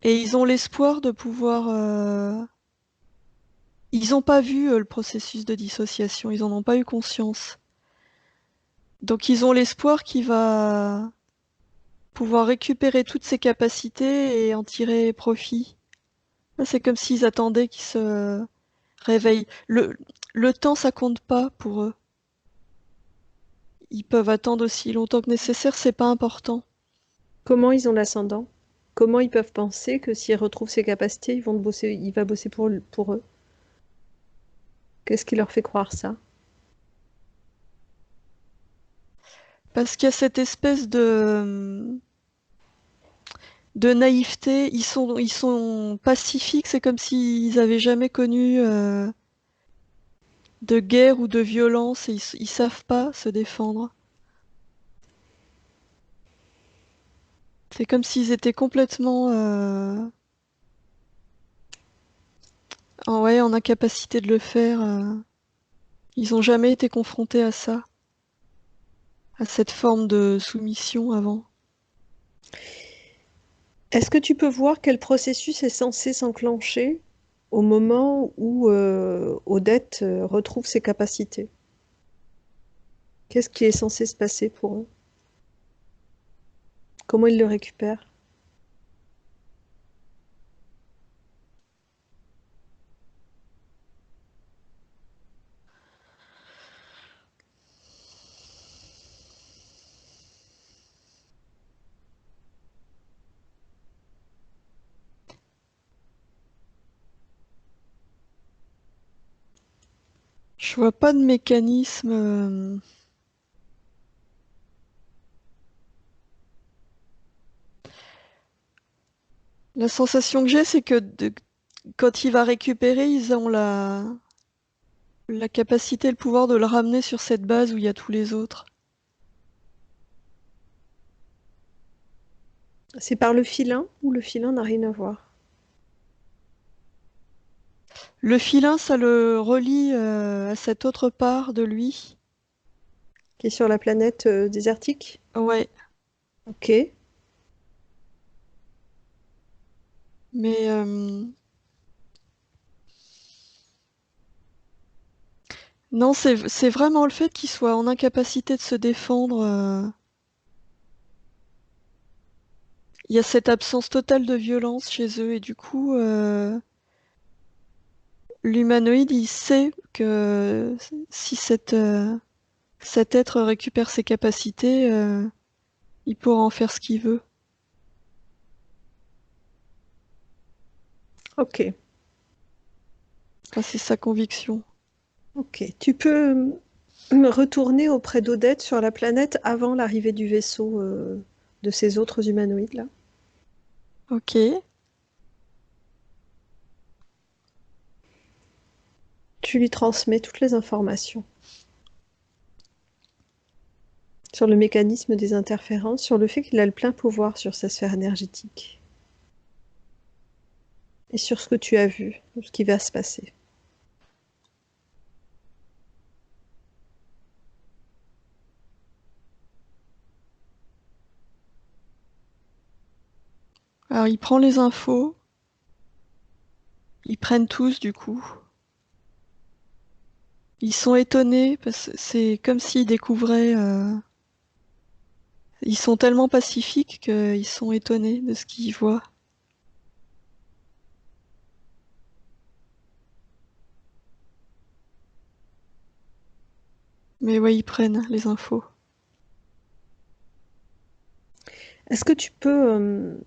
Et ils ont l'espoir de pouvoir. Ils n'ont pas vu le processus de dissociation, ils en ont pas eu conscience. Donc ils ont l'espoir qu'il va pouvoir récupérer toutes ses capacités et en tirer profit. Là, c'est comme s'ils attendaient qu'il se réveille. Le temps, ça compte pas pour eux. Ils peuvent attendre aussi longtemps que nécessaire, c'est pas important. Comment ils ont l'ascendant? Comment ils peuvent penser que s'ils retrouvent ces capacités, il va bosser pour eux? Qu'est-ce qui leur fait croire ça? Parce qu'il y a cette espèce de naïveté. Ils sont pacifiques, c'est comme s'ils avaient jamais connu de guerre ou de violence et ils savent pas se défendre. C'est comme s'ils étaient complètement ouais, en incapacité de le faire. Ils ont jamais été confrontés à ça, à cette forme de soumission avant. Est-ce que tu peux voir quel processus est censé s'enclencher au moment où Odette retrouve ses capacités? Qu'est-ce qui est censé se passer pour eux? Comment ils le récupèrent? Je vois pas de mécanisme. La sensation que j'ai, c'est que quand il va récupérer, ils ont la capacité, le pouvoir de le ramener sur cette base où il y a tous les autres. C'est par le filin ou le filin n'a rien à voir? Le filin, ça le relie à cette autre part de lui. Qui est sur la planète désertique? Ouais, Ok. mais Non, c'est vraiment le fait qu'ils soient en incapacité de se défendre. Il y a cette absence totale de violence chez eux et du coup, l'humanoïde, il sait que si cet être récupère ses capacités, il pourra en faire ce qu'il veut. Ok, Enfin, c'est sa conviction. ok. Tu peux me retourner auprès d'Odette sur la planète avant l'arrivée du vaisseau de ces autres humanoïdes là. Ok. Tu lui transmets toutes les informations sur le mécanisme des interférences, sur le fait qu'il a le plein pouvoir sur sa sphère énergétique et sur ce que tu as vu, ce qui va se passer. Alors, il prend les infos. Ils prennent tous, du coup. Ils sont étonnés parce que c'est comme s'ils découvraient. Ils sont tellement pacifiques qu'ils sont étonnés de ce qu'ils voient. Mais ouais, ils prennent les infos. Est-ce que tu peux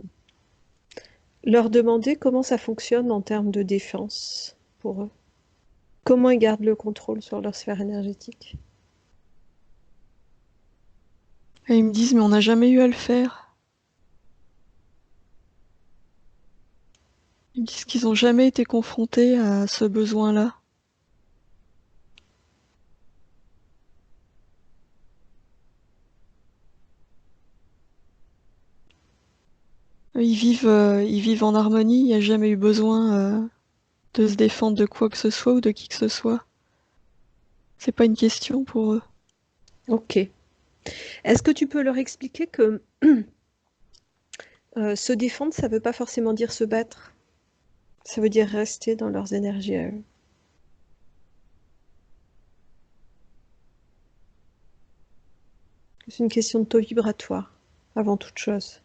leur demander comment ça fonctionne en termes de défense pour eux? Comment ils gardent le contrôle sur leur sphère énergétique? Et ils me disent, mais on n'a jamais eu à le faire. Ils me disent qu'ils n'ont jamais été confrontés à ce besoin-là. Ils vivent en harmonie, il n'y a jamais eu besoin de se défendre de quoi que ce soit ou de qui que ce soit. C'est pas une question pour eux. Ok. Est-ce que tu peux leur expliquer que se défendre, ça ne veut pas forcément dire se battre. Ça veut dire rester dans leurs énergies à eux. C'est une question de taux vibratoire, avant toute chose.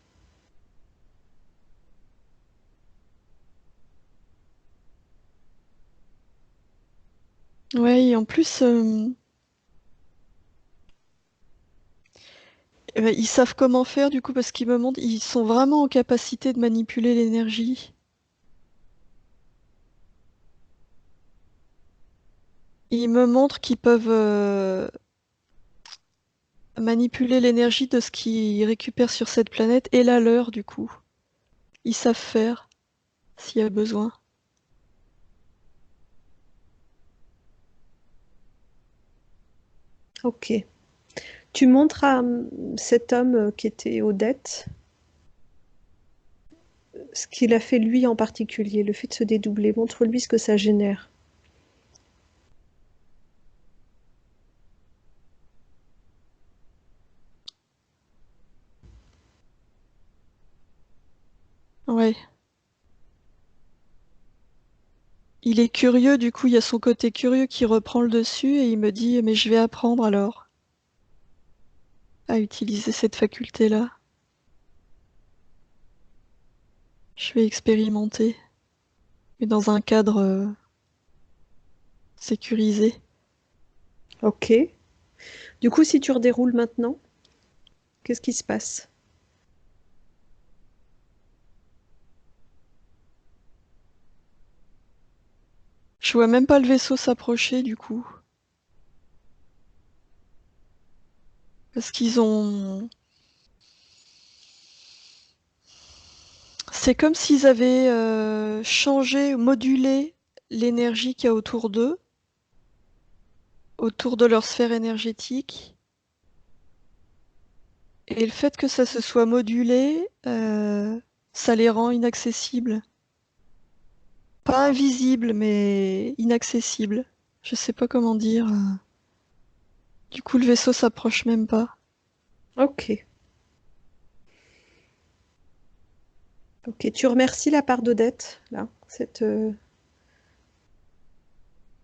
Ouais, et en plus, ils savent comment faire du coup parce qu'ils me montrent, ils sont vraiment en capacité de manipuler l'énergie. Ils me montrent qu'ils peuvent manipuler l'énergie de ce qu'ils récupèrent sur cette planète et la leur du coup. Ils savent faire s'il y a besoin. Ok. Tu montres à cet homme qui était Odette ce qu'il a fait lui en particulier, le fait de se dédoubler. Montre-lui ce que ça génère. Ouais. Il est curieux, du coup, il y a son côté curieux qui reprend le dessus et il me dit, mais je vais apprendre alors à utiliser cette faculté-là. Je vais expérimenter, mais dans un cadre sécurisé. Ok. Du coup, si tu redéroules maintenant, qu'est-ce qui se passe? Je vois même pas le vaisseau s'approcher, du coup. Parce qu'ils ont... C'est comme s'ils avaient changé, modulé l'énergie qu'il y a autour d'eux, autour de leur sphère énergétique. Et le fait que ça se soit modulé, ça les rend inaccessibles. Pas invisibles, mais inaccessibles. Je sais pas comment dire. Du coup, le vaisseau s'approche même pas. Ok. Ok. Tu remercies la part d'Odette, là,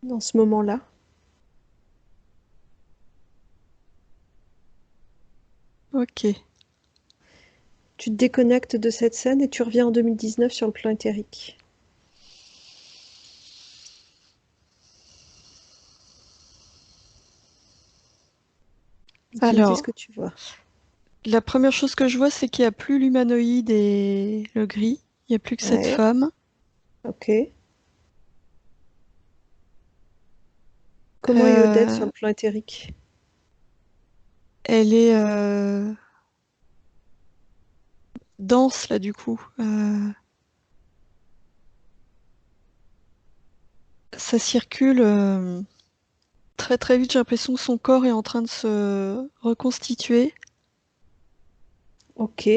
dans ce moment-là. Ok. Tu te déconnectes de cette scène et tu reviens en 2019 sur le plan éthérique. Tu me dis ce Alors, que tu vois. la première chose que je vois, c'est qu'il n'y a plus l'humanoïde et le gris. Il n'y a plus que cette Ouais, femme. ok. Comment est Odette sur Euh, le plan éthérique? Elle est dense, là, du coup. Ça circule très très vite. J'ai l'impression que son corps est en train de se reconstituer. Ok.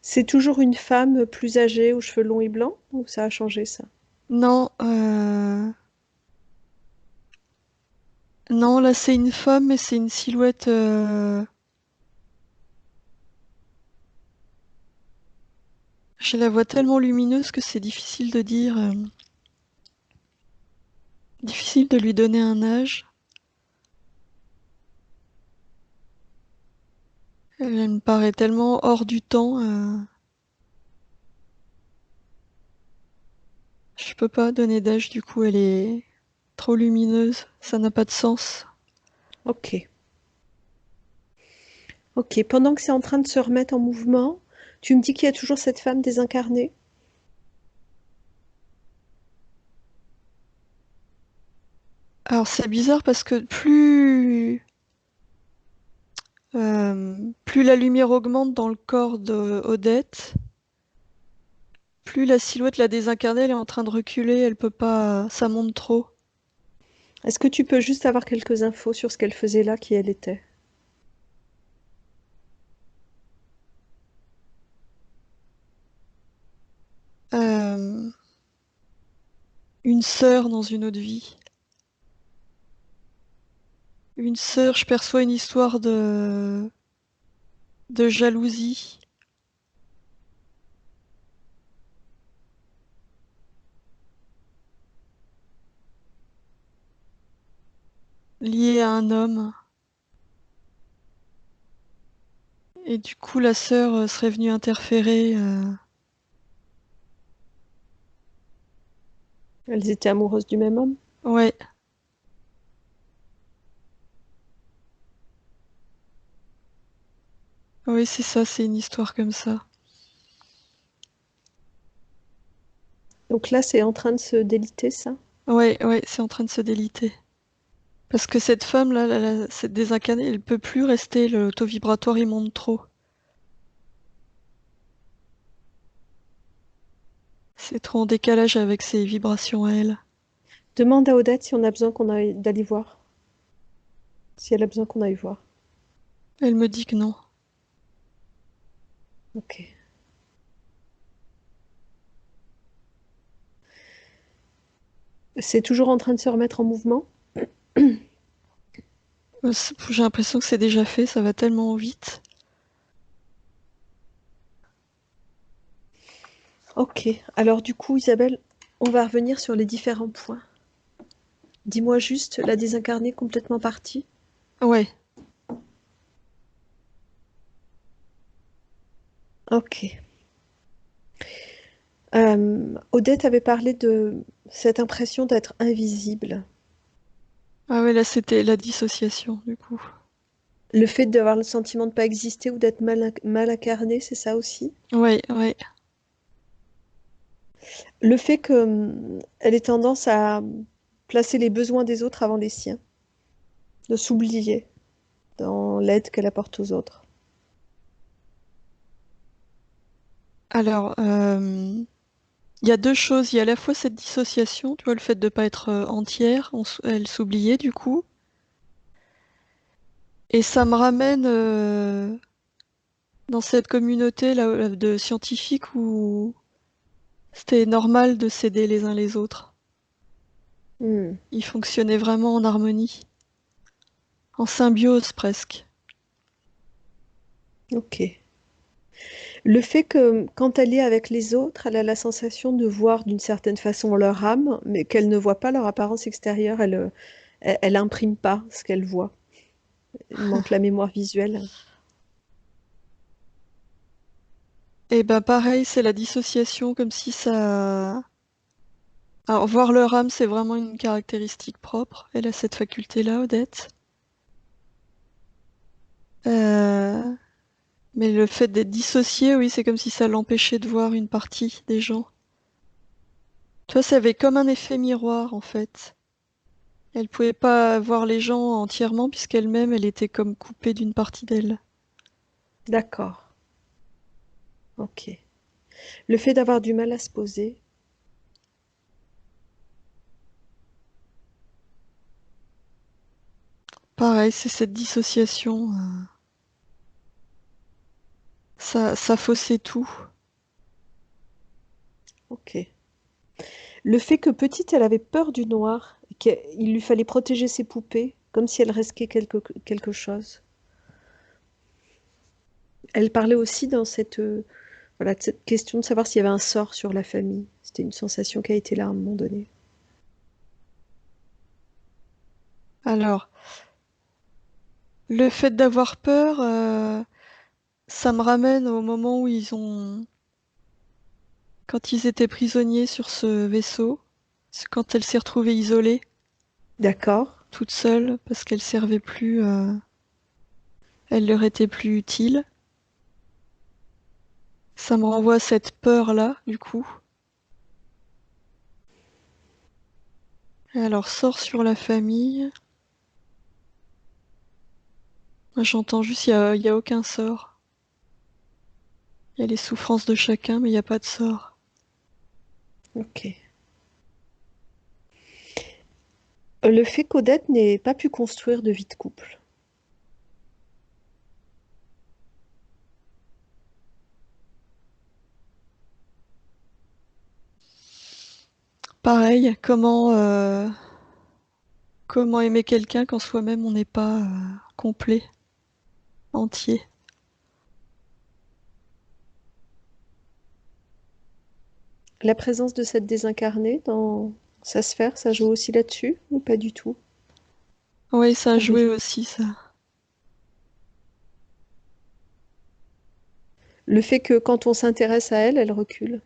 C'est toujours une femme plus âgée aux cheveux longs et blancs ou ça a changé ça? Non, non, là, c'est une femme, mais c'est une silhouette. Je la vois tellement lumineuse que c'est difficile de dire. Difficile de lui donner un âge. Elle me paraît tellement hors du temps. Je peux pas donner d'âge, du coup, elle est trop lumineuse. Ça n'a pas de sens. Ok. Ok. Pendant que c'est en train de se remettre en mouvement, tu me dis qu'il y a toujours cette femme désincarnée. Alors, c'est bizarre parce que plus la lumière augmente dans le corps de Odette, plus la silhouette, la désincarnée, elle est en train de reculer, elle peut pas, ça monte trop. Est-ce que tu peux juste avoir quelques infos sur ce qu'elle faisait là, qui elle était? Euh, une sœur dans une autre vie. Une sœur, je perçois une histoire de jalousie liée à un homme. Et du coup, la sœur serait venue interférer. Elles étaient amoureuses du même homme? Ouais, oui, c'est ça, c'est une histoire comme ça. Donc là, c'est en train de se déliter, ça? Ouais, ouais, c'est en train de se déliter. Parce que cette femme là, cette désincarnée, elle peut plus rester, le taux vibratoire il monte trop. C'est trop en décalage avec ses vibrations à elle. Demande à Odette si on a besoin qu'on aille d'aller voir. Si elle a besoin qu'on aille voir. Elle me dit que non. Ok. C'est toujours en train de se remettre en mouvement? J'ai l'impression que c'est déjà fait, ça va tellement vite. Ok. Alors du coup, Isabelle, on va revenir sur les différents points. Dis-moi juste, la désincarnée complètement partie? Ouais, Ok. Odette avait parlé de cette impression d'être invisible. ah ouais, là c'était la dissociation du coup. Le fait d'avoir le sentiment de ne pas exister ou d'être mal incarné, c'est ça aussi? Ouais, ouais. Le fait qu'elle ait tendance à placer les besoins des autres avant les siens, de s'oublier dans l'aide qu'elle apporte aux autres. Alors, il y a deux choses. Il y a à la fois cette dissociation, tu vois, le fait de pas être entière, elle s'oubliait du coup. Et ça me ramène dans cette communauté là, de scientifiques où c'était normal de s'aider les uns les autres. Hmm, Ils fonctionnaient vraiment en harmonie, en symbiose presque. ok. Le fait que quand elle est avec les autres, elle a la sensation de voir d'une certaine façon leur âme, mais qu'elle ne voit pas leur apparence extérieure, elle imprime pas ce qu'elle voit. Il manque la mémoire visuelle. Et ben pareil, c'est la dissociation, comme si ça... Alors, voir leur âme, c'est vraiment une caractéristique propre. Elle a cette faculté-là, Odette. Euh, Mais le fait d'être dissocié, oui, c'est comme si ça l'empêchait de voir une partie des gens. Tu vois, ça avait comme un effet miroir, en fait. Elle pouvait pas voir les gens entièrement, puisqu'elle-même, elle était comme coupée d'une partie d'elle. D'accord. Ok. Le fait d'avoir du mal à se poser. Pareil, c'est cette dissociation. Ça faussait tout. Ok. Le fait que petite, elle avait peur du noir, qu'il lui fallait protéger ses poupées, comme si elle risquait quelque chose. Elle parlait aussi dans voilà, de cette question de savoir s'il y avait un sort sur la famille. C'était une sensation qui a été là à un moment donné. Alors, le fait d'avoir peur, ça me ramène au moment où quand ils étaient prisonniers sur ce vaisseau, c'est quand elle s'est retrouvée isolée, D'accord. toute seule, parce qu'elle servait plus, elle leur était plus utile. Ça me renvoie à cette peur-là, du coup. Et alors, sort sur la famille. Moi, j'entends juste, il y a aucun sort. Il y a les souffrances de chacun, mais il n'y a pas de sort. Ok. Le fait qu'Odette n'ait pas pu construire de vie de couple. Pareil, comment aimer quelqu'un quand soi-même on n'est pas complet, entier. La présence de cette désincarnée dans sa sphère, ça joue aussi là-dessus ou pas du tout? Oui, ça a Pas joué du- aussi, ça. Le fait que quand on s'intéresse à elle, elle recule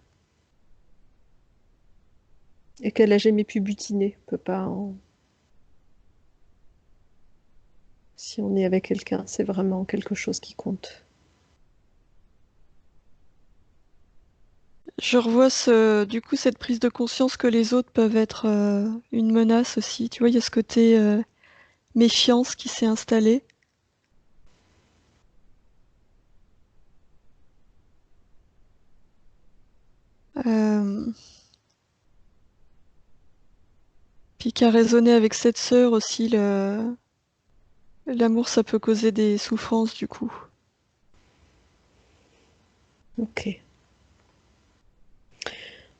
et qu'elle n'a jamais pu butiner, peut pas si on est avec quelqu'un, c'est vraiment quelque chose qui compte. Je revois du coup cette prise de conscience que les autres peuvent être une menace aussi. Tu vois, il y a ce côté méfiance qui s'est installé. Euh, Puis qui a résonné avec cette sœur aussi, l'amour ça peut causer des souffrances du coup. Ok.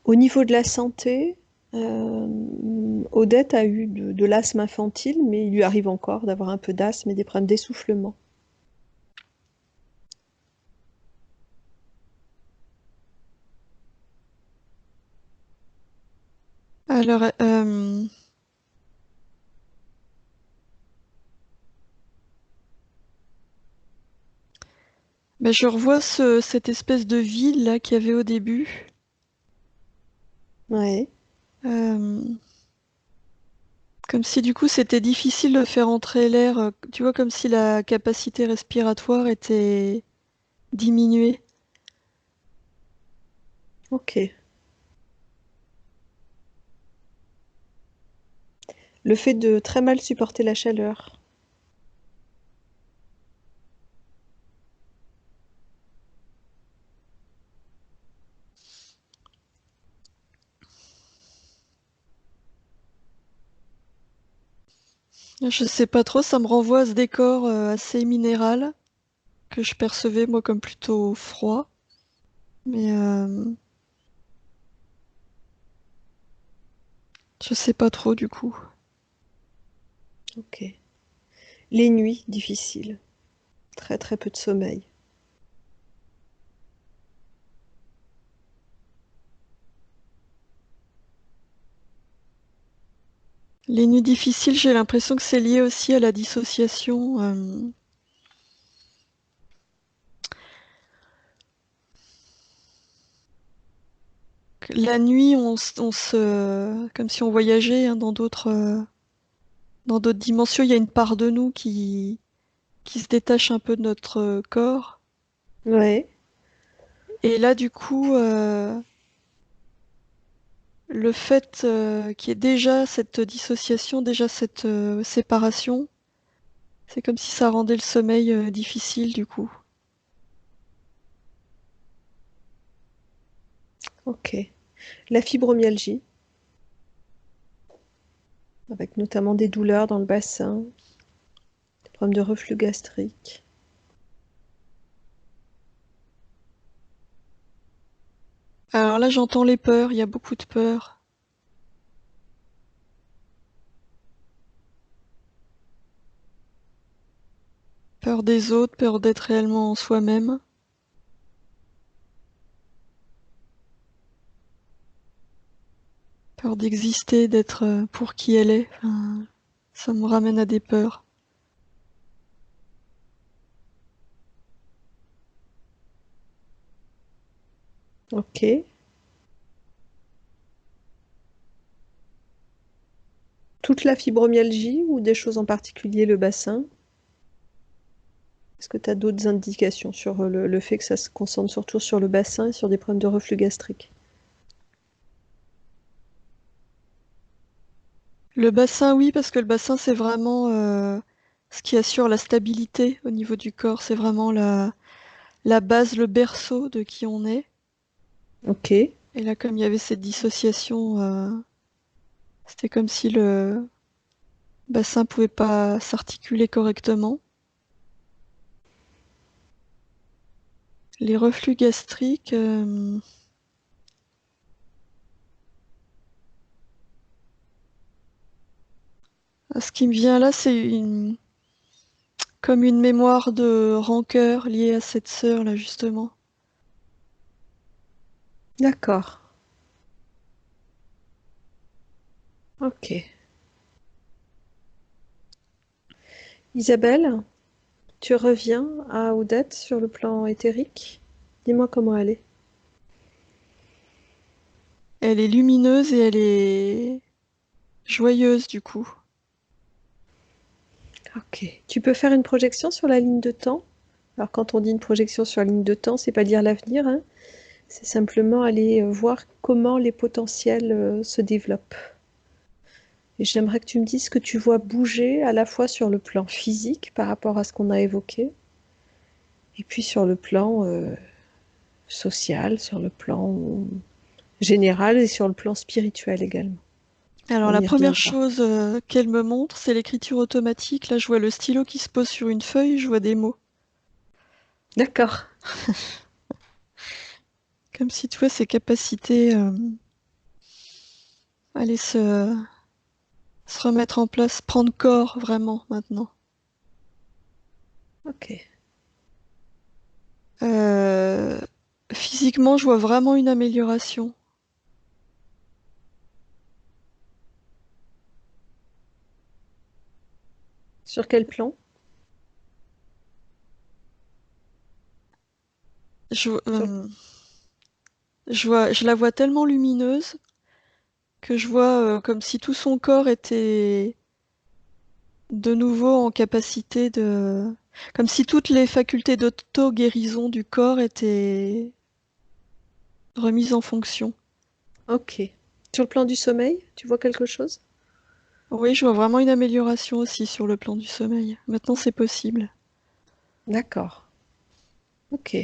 Au niveau de la santé, Odette a eu de l'asthme infantile, mais il lui arrive encore d'avoir un peu d'asthme et des problèmes d'essoufflement. Alors, ben, je revois cette espèce de ville là qu'il y avait au début. Ouais, Euh, Comme si du coup c'était difficile de faire entrer l'air, tu vois, comme si la capacité respiratoire était diminuée. ok. Le fait de très mal supporter la chaleur. Je sais pas trop, ça me renvoie à ce décor assez minéral que je percevais moi comme plutôt froid. Mais je sais pas trop du coup. Ok. Les nuits difficiles. Très très peu de sommeil. Les nuits difficiles, j'ai l'impression que c'est lié aussi à la dissociation. la nuit, comme si on voyageait hein, dans d'autres dimensions. Il y a une part de nous qui se détache un peu de notre corps. Ouais. Et là, du coup, le fait qu'il y ait déjà cette dissociation, déjà cette séparation, c'est comme si ça rendait le sommeil difficile, du coup. Ok. La fibromyalgie, avec notamment des douleurs dans le bassin, des problèmes de reflux gastrique. Alors là, j'entends les peurs, il y a beaucoup de peurs. Peur des autres, peur d'être réellement soi-même. Peur d'exister, d'être pour qui elle est. Enfin, ça me ramène à des peurs. Ok. Toute la fibromyalgie ou des choses en particulier, le bassin? Est-ce que tu as d'autres indications sur le fait que ça se concentre surtout sur le bassin et sur des problèmes de reflux gastrique? Le bassin, oui, parce que le bassin, c'est vraiment ce qui assure la stabilité au niveau du corps. C'est vraiment la base, le berceau de qui on est. Ok. Et là, comme il y avait cette dissociation, c'était comme si le bassin pouvait pas s'articuler correctement. Les reflux gastriques, ce qui me vient là, comme une mémoire de rancœur liée à cette sœur là justement. D'accord. Ok. Isabelle, tu reviens à Odette sur le plan éthérique. Dis-moi comment elle est. Elle est lumineuse et elle est joyeuse du coup. Ok. Tu peux faire une projection sur la ligne de temps. Alors quand on dit une projection sur la ligne de temps, c'est pas dire l'avenir, hein. C'est simplement aller voir comment les potentiels se développent. Et j'aimerais que tu me dises ce que tu vois bouger à la fois sur le plan physique par rapport à ce qu'on a évoqué, et puis sur le plan social, sur le plan général et sur le plan spirituel également. Alors On la y première reviendra. chose qu'elle me montre, c'est l'écriture automatique. Là, je vois le stylo qui se pose sur une feuille, je vois des mots. D'accord. Comme si tu vois ses capacités à aller se remettre en place, prendre corps vraiment maintenant. Ok. Euh, Physiquement, je vois vraiment une amélioration. Sur quel plan? Je, Sur- euh, je la vois tellement lumineuse que je vois comme si tout son corps était de nouveau en capacité de... Comme si toutes les facultés d'auto-guérison du corps étaient remises en fonction. Ok. Sur le plan du sommeil, tu vois quelque chose? Oui, je vois vraiment une amélioration aussi sur le plan du sommeil. Maintenant, c'est possible. D'accord. Ok.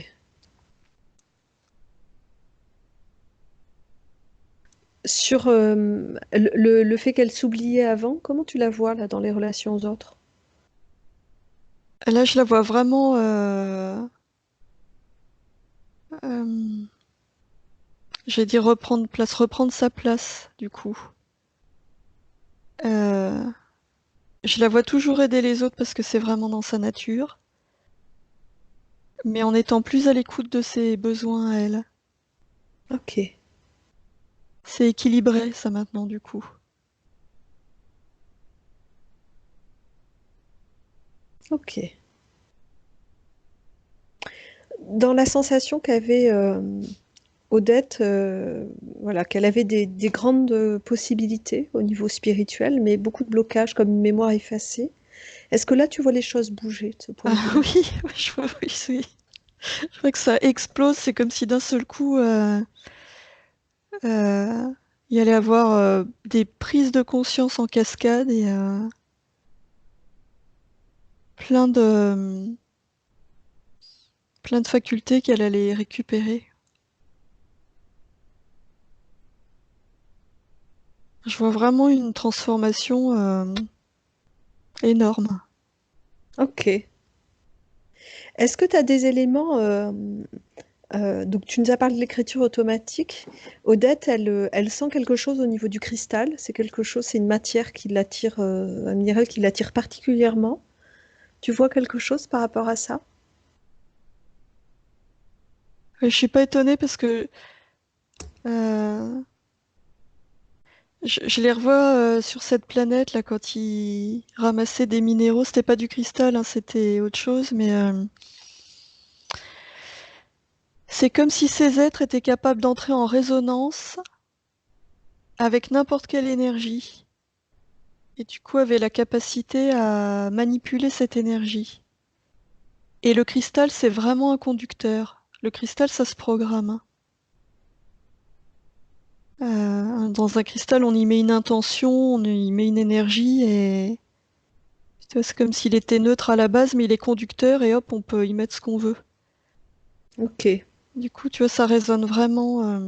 Sur le fait qu'elle s'oubliait avant, comment tu la vois là dans les relations aux autres? Là, je la vois vraiment, euh, j'ai dit reprendre place, reprendre sa place, du coup. Euh, je la vois toujours aider les autres parce que c'est vraiment dans sa nature, mais en étant plus à l'écoute de ses besoins à elle. Ok. C'est équilibré, ça maintenant, du coup. Ok. Dans la sensation qu'avait Odette, voilà, qu'elle avait des grandes possibilités au niveau spirituel, mais beaucoup de blocages comme une mémoire effacée. Est-ce que là, tu vois les choses bouger de ce point Ah de vue-là? oui, oui, oui. Je vois que ça explose, c'est comme si d'un seul coup, euh, il y allait avoir des prises de conscience en cascade et plein de, plein de facultés qu'elle allait récupérer. Je vois vraiment une transformation énorme. Ok. Est-ce que tu as des éléments donc tu nous as parlé de l'écriture automatique. Odette, elle sent quelque chose au niveau du cristal. C'est quelque chose, c'est une matière qui l'attire, un minéral qui l'attire particulièrement. Tu vois quelque chose par rapport à ça? Je suis pas étonnée parce que euh, je les revois sur cette planète là quand ils ramassaient des minéraux. C'était pas du cristal, hein, c'était autre chose, mais c'est comme si ces êtres étaient capables d'entrer en résonance avec n'importe quelle énergie et du coup avaient la capacité à manipuler cette énergie. Et le cristal, c'est vraiment un conducteur. Le cristal, ça se programme. Dans un cristal, on y met une intention, on y met une énergie et tu vois, c'est comme s'il était neutre à la base, mais il est conducteur et hop, on peut y mettre ce qu'on veut. Ok. Du coup, tu vois, ça résonne vraiment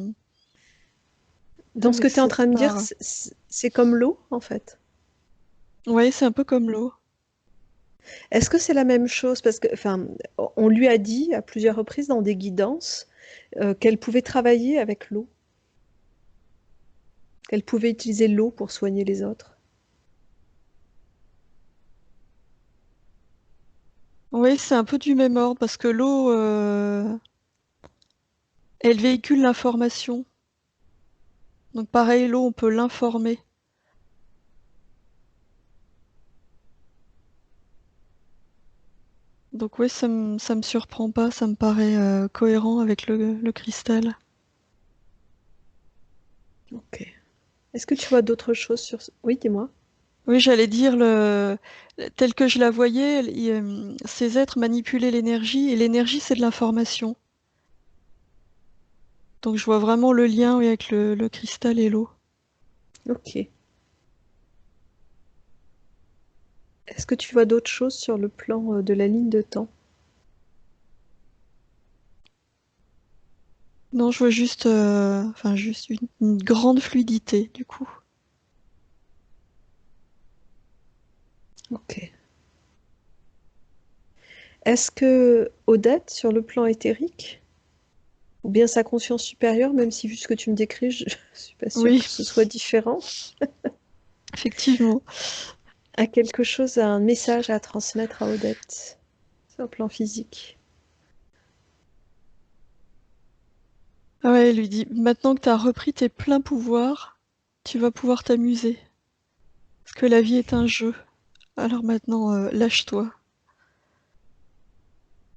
Dans ce que avec tu es en cette train de dire, part. c'est comme l'eau, en fait. Ouais, c'est un peu comme l'eau. Est-ce que c'est la même chose? Parce que, enfin, on lui a dit à plusieurs reprises dans des guidances qu'elle pouvait travailler avec l'eau, qu'elle pouvait utiliser l'eau pour soigner les autres. Oui, c'est un peu du même ordre parce que l'eau, elle véhicule l'information. Donc pareil, l'eau, on peut l'informer. Donc oui, ça me surprend pas, ça me paraît cohérent avec le cristal. Ok. Est-ce que tu vois d'autres choses sur... Oui, dis-moi. Oui, j'allais dire, tel que je la voyais, ces êtres manipulaient l'énergie, et l'énergie, c'est de l'information. Donc je vois vraiment le lien oui, avec le cristal et l'eau. Ok. Est-ce que tu vois d'autres choses sur le plan de la ligne de temps? Non, je vois juste, enfin, juste une grande fluidité, du coup. Ok. Est-ce que Odette, sur le plan éthérique, ou bien sa conscience supérieure, même si vu ce que tu me décris, je suis pas sûre Oui, que ce soit différent, effectivement. a quelque chose, un message à transmettre à Odette sur le plan physique? Ah ouais, elle lui dit, maintenant que tu as repris tes pleins pouvoirs, tu vas pouvoir t'amuser. Parce que la vie est un jeu. Alors maintenant, lâche-toi.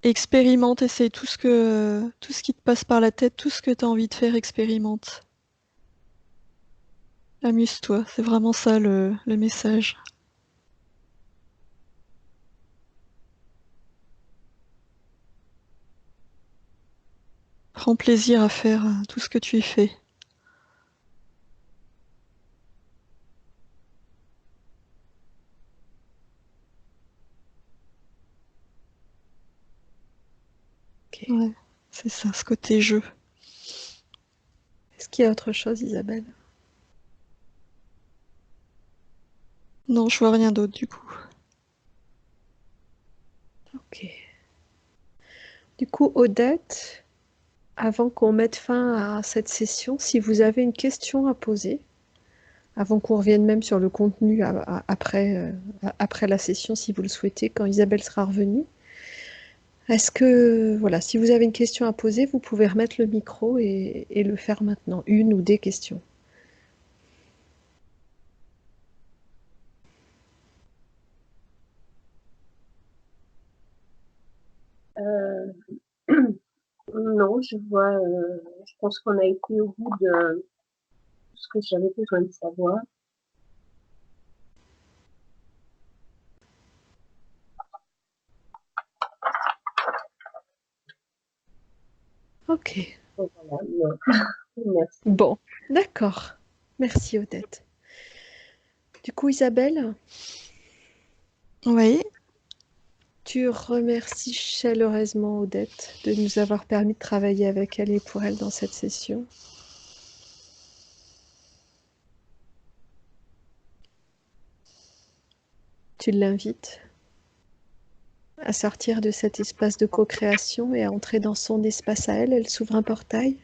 Expérimente, essaye tout ce qui te passe par la tête, tout ce que tu as envie de faire, expérimente. Amuse-toi, c'est vraiment ça le message. Prends plaisir à faire tout ce que tu y fais. Ok. Ouais, c'est ça, ce côté jeu. Est-ce qu'il y a autre chose, Isabelle? Non, je vois rien d'autre du coup. Ok. Du coup, Odette, avant qu'on mette fin à cette session, si vous avez une question à poser, avant qu'on revienne même sur le contenu après la session, si vous le souhaitez, quand Isabelle sera revenue, est-ce que, voilà, si vous avez une question à poser, vous pouvez remettre le micro et le faire maintenant, une ou des questions. Euh, non, je vois, je pense qu'on a été au bout de tout ce que j'avais besoin de savoir. Ok. Donc, voilà, merci. Bon, d'accord. Merci Odette. Du coup, Isabelle, Oui, tu remercies chaleureusement Odette de nous avoir permis de travailler avec elle et pour elle dans cette session. Tu l'invites à sortir de cet espace de co-création et à entrer dans son espace à elle. Elle s'ouvre un portail.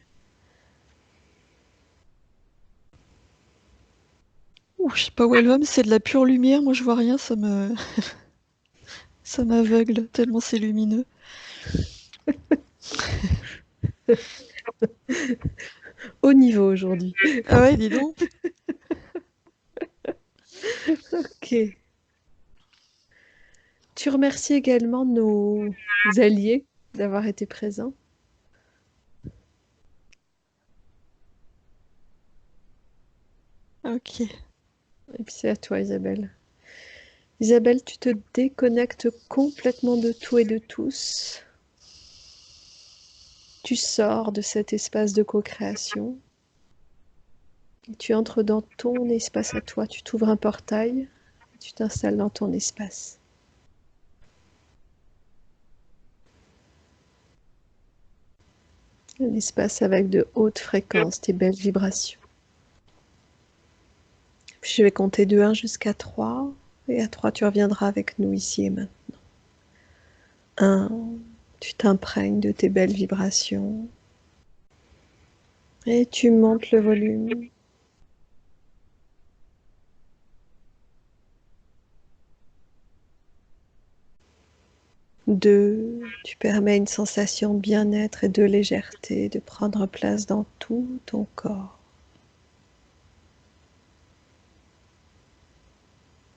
ouh, je sais pas où elle va, mais c'est de la pure lumière. Moi, je vois rien, ça m'aveugle tellement c'est lumineux. Haut niveau aujourd'hui. Ah ouais, dis donc. Ok. Tu remercies également nos alliés d'avoir été présents. Ok. Et puis c'est à toi, Isabelle. Isabelle, tu te déconnectes complètement de tout et de tous. Tu sors de cet espace de co-création. Tu entres dans ton espace à toi. Tu t'ouvres un portail. Tu t'installes dans ton espace. Un espace avec de hautes fréquences, des belles vibrations. Puis je vais compter de 1 jusqu'à 3. Et à 3, tu reviendras avec nous ici et maintenant. 1, tu t'imprègnes de tes belles vibrations. Et tu montes le volume. 2, tu permets une sensation de bien-être et de légèreté de prendre place dans tout ton corps.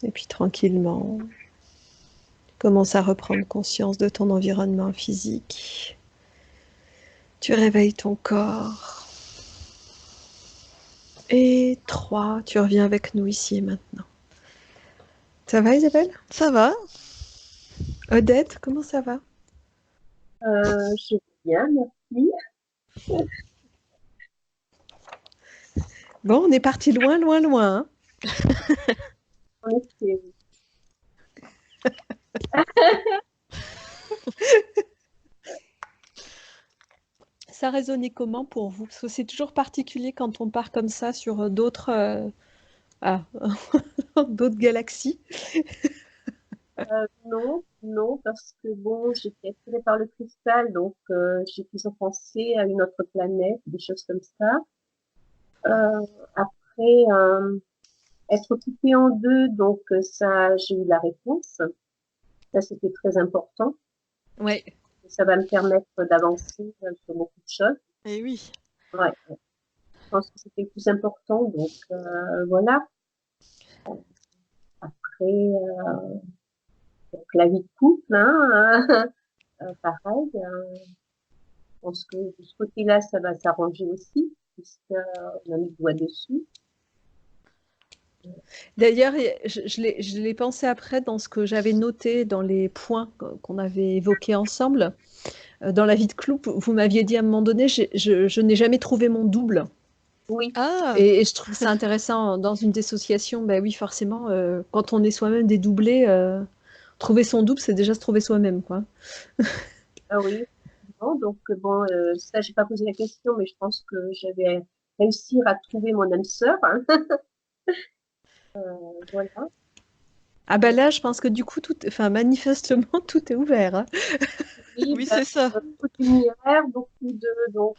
Et puis tranquillement, tu commences à reprendre conscience de ton environnement physique. Tu réveilles ton corps. Et 3, tu reviens avec nous ici et maintenant. Ça va Isabelle? Ça va? Odette, comment ça va? Je vais bien, merci. Bon, on est parti loin, loin, loin, hein. En effet, oui. Ça résonnait comment pour vous? Parce que c'est toujours particulier quand on part comme ça sur d'autres ah, d'autres galaxies. Non, non, parce que bon, j'étais attirée par le cristal, donc j'ai toujours pensé à une autre planète, des choses comme ça. Après, être coupée en deux, donc ça, j'ai eu la réponse. Ça, c'était très important. Ouais. Ça va me permettre d'avancer sur beaucoup de choses. Eh oui. Ouais, je pense que c'était le plus important. Donc voilà. Après, donc, la vie de couple, hein, pareil. Je pense que de ce côté-là, ça va s'arranger aussi, puisqu'on a mis le doigt dessus. D'ailleurs, je l'ai pensé après dans ce que j'avais noté dans les points qu'on avait évoqués ensemble. Dans la vie de couple, vous m'aviez dit à un moment donné, je n'ai jamais trouvé mon double. Oui, Ah, Et je trouve ça intéressant dans une dissociation. Ben oui, forcément, quand on est soi-même dédoublé, trouver son double, c'est déjà se trouver soi-même, quoi. ah oui. Bon, donc bon, ça, j'ai pas posé la question, mais je pense que j'avais réussi à trouver mon âme sœur, hein. Voilà. Ah ben là, je pense que du coup, enfin, manifestement, tout est ouvert, hein. Oui, oui, ben, c'est ça. beaucoup de lumière, beaucoup de, donc,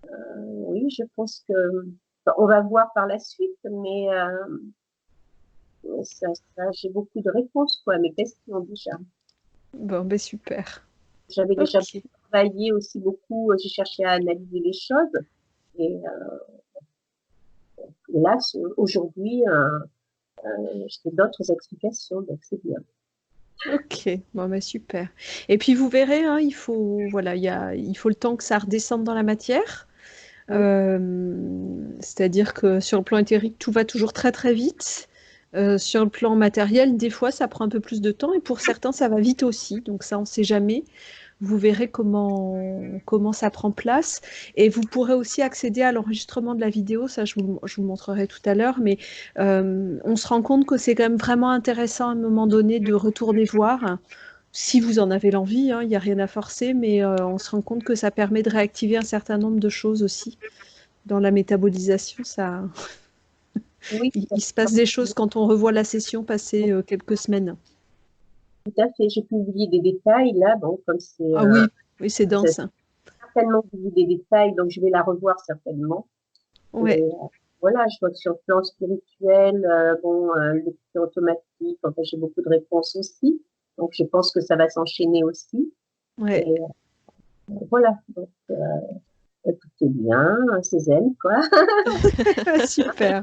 oui, je pense que ben, on va voir par la suite, mais j'ai beaucoup de réponses quoi, à mes questions déjà. Bon, ben super. J'avais déjà Ok. travaillé aussi beaucoup, j'ai cherché à analyser les choses, et là, aujourd'hui, j'ai d'autres explications, donc c'est bien. Ok, bon, bah, super. Et puis vous verrez, hein, il faut, voilà, il faut le temps que ça redescende dans la matière. Oui, C'est-à-dire que sur le plan éthérique, tout va toujours très très vite. Sur le plan matériel, des fois, ça prend un peu plus de temps et pour certains, ça va vite aussi. Donc ça, on ne sait jamais. Vous verrez comment ça prend place. Et vous pourrez aussi accéder à l'enregistrement de la vidéo. Ça, je vous le montrerai tout à l'heure. Mais on se rend compte que c'est quand même vraiment intéressant à un moment donné de retourner voir. Si vous en avez l'envie, hein, il n'y a rien à forcer, mais on se rend compte que ça permet de réactiver un certain nombre de choses aussi. Dans la métabolisation, oui, il se passe des choses quand on revoit la session passer quelques semaines. tout à fait. J'ai pu oublier des détails là, bon, comme Ah oui, oui, c'est c'est dense. certainement oublié des détails, donc je vais la revoir certainement. Et Ouais, voilà, je vois que sur le plan spirituel, bon, l'écriture automatique, enfin, j'ai beaucoup de réponses aussi. Donc, je pense que ça va s'enchaîner aussi. ouais. Et voilà, donc, tout est bien, c'est zen, quoi. Super.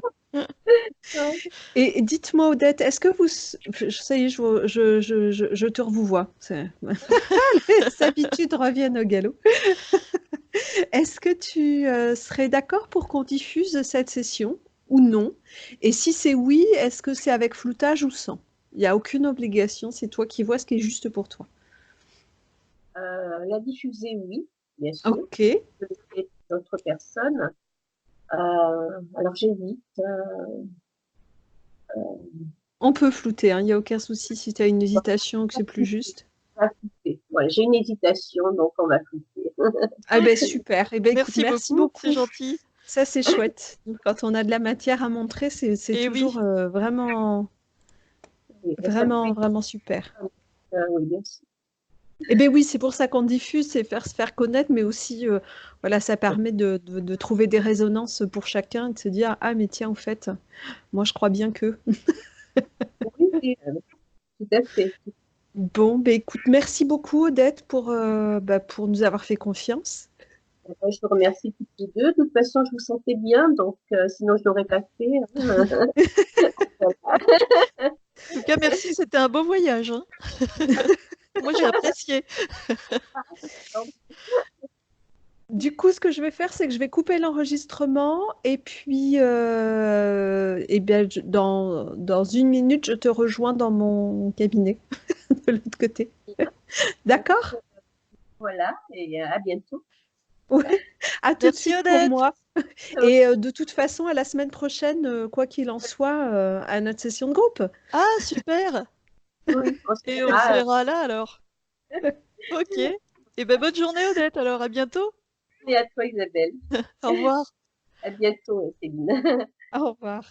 Et dites-moi, Odette, est-ce que vous... Ça y est, je te revois. Les habitudes reviennent au galop. Est-ce que tu serais d'accord pour qu'on diffuse cette session ou non? Et si c'est oui, est-ce que c'est avec floutage ou sans? Il n'y a aucune obligation, c'est toi qui vois ce qui est juste pour toi. La diffuser, oui, bien sûr. Ok, Je le fais d'autres personnes. Alors, j'hésite. on peut flouter, hein, il n'y a aucun souci si tu as une hésitation ou que c'est plus juste. On va flouter. Ouais, j'ai une hésitation, donc on va flouter. Ah ben super. Eh ben écoute, Merci merci beaucoup, c'est beaucoup. gentil. Ça c'est chouette. Quand on a de la matière à montrer, c'est Et oui, toujours vraiment, Oui, ça me vraiment, fait, vraiment super. oui, bien sûr. Eh bien oui, c'est pour ça qu'on diffuse, c'est faire se faire connaître, mais aussi, voilà, ça permet de trouver des résonances pour chacun et de se dire, ah mais tiens, au fait, moi je crois bien que. Oui, oui, tout à fait. Bon, ben écoute, merci beaucoup Odette pour nous avoir fait confiance. Je vous remercie toutes les deux. De toute façon, je vous sentais bien, donc sinon je l'aurais pas fait, hein. en tout cas, merci, c'était un beau voyage, hein. Moi, j'ai apprécié. Du coup, ce que je vais faire, c'est que je vais couper l'enregistrement et puis, eh bien, dans une minute, je te rejoins dans mon cabinet de l'autre côté. Donc, D'accord? voilà, et à bientôt. Oui, à tout de Merci suite pour Odette. moi. Et de toute façon, à la semaine prochaine, quoi qu'il en soit, à notre session de groupe. Ah, super. Oui, on se Et on se verra. verra là alors. Ok. Et ben bonne journée Odette, alors à bientôt. Et à toi, Isabelle. Au revoir. À bientôt, Céline. Au revoir.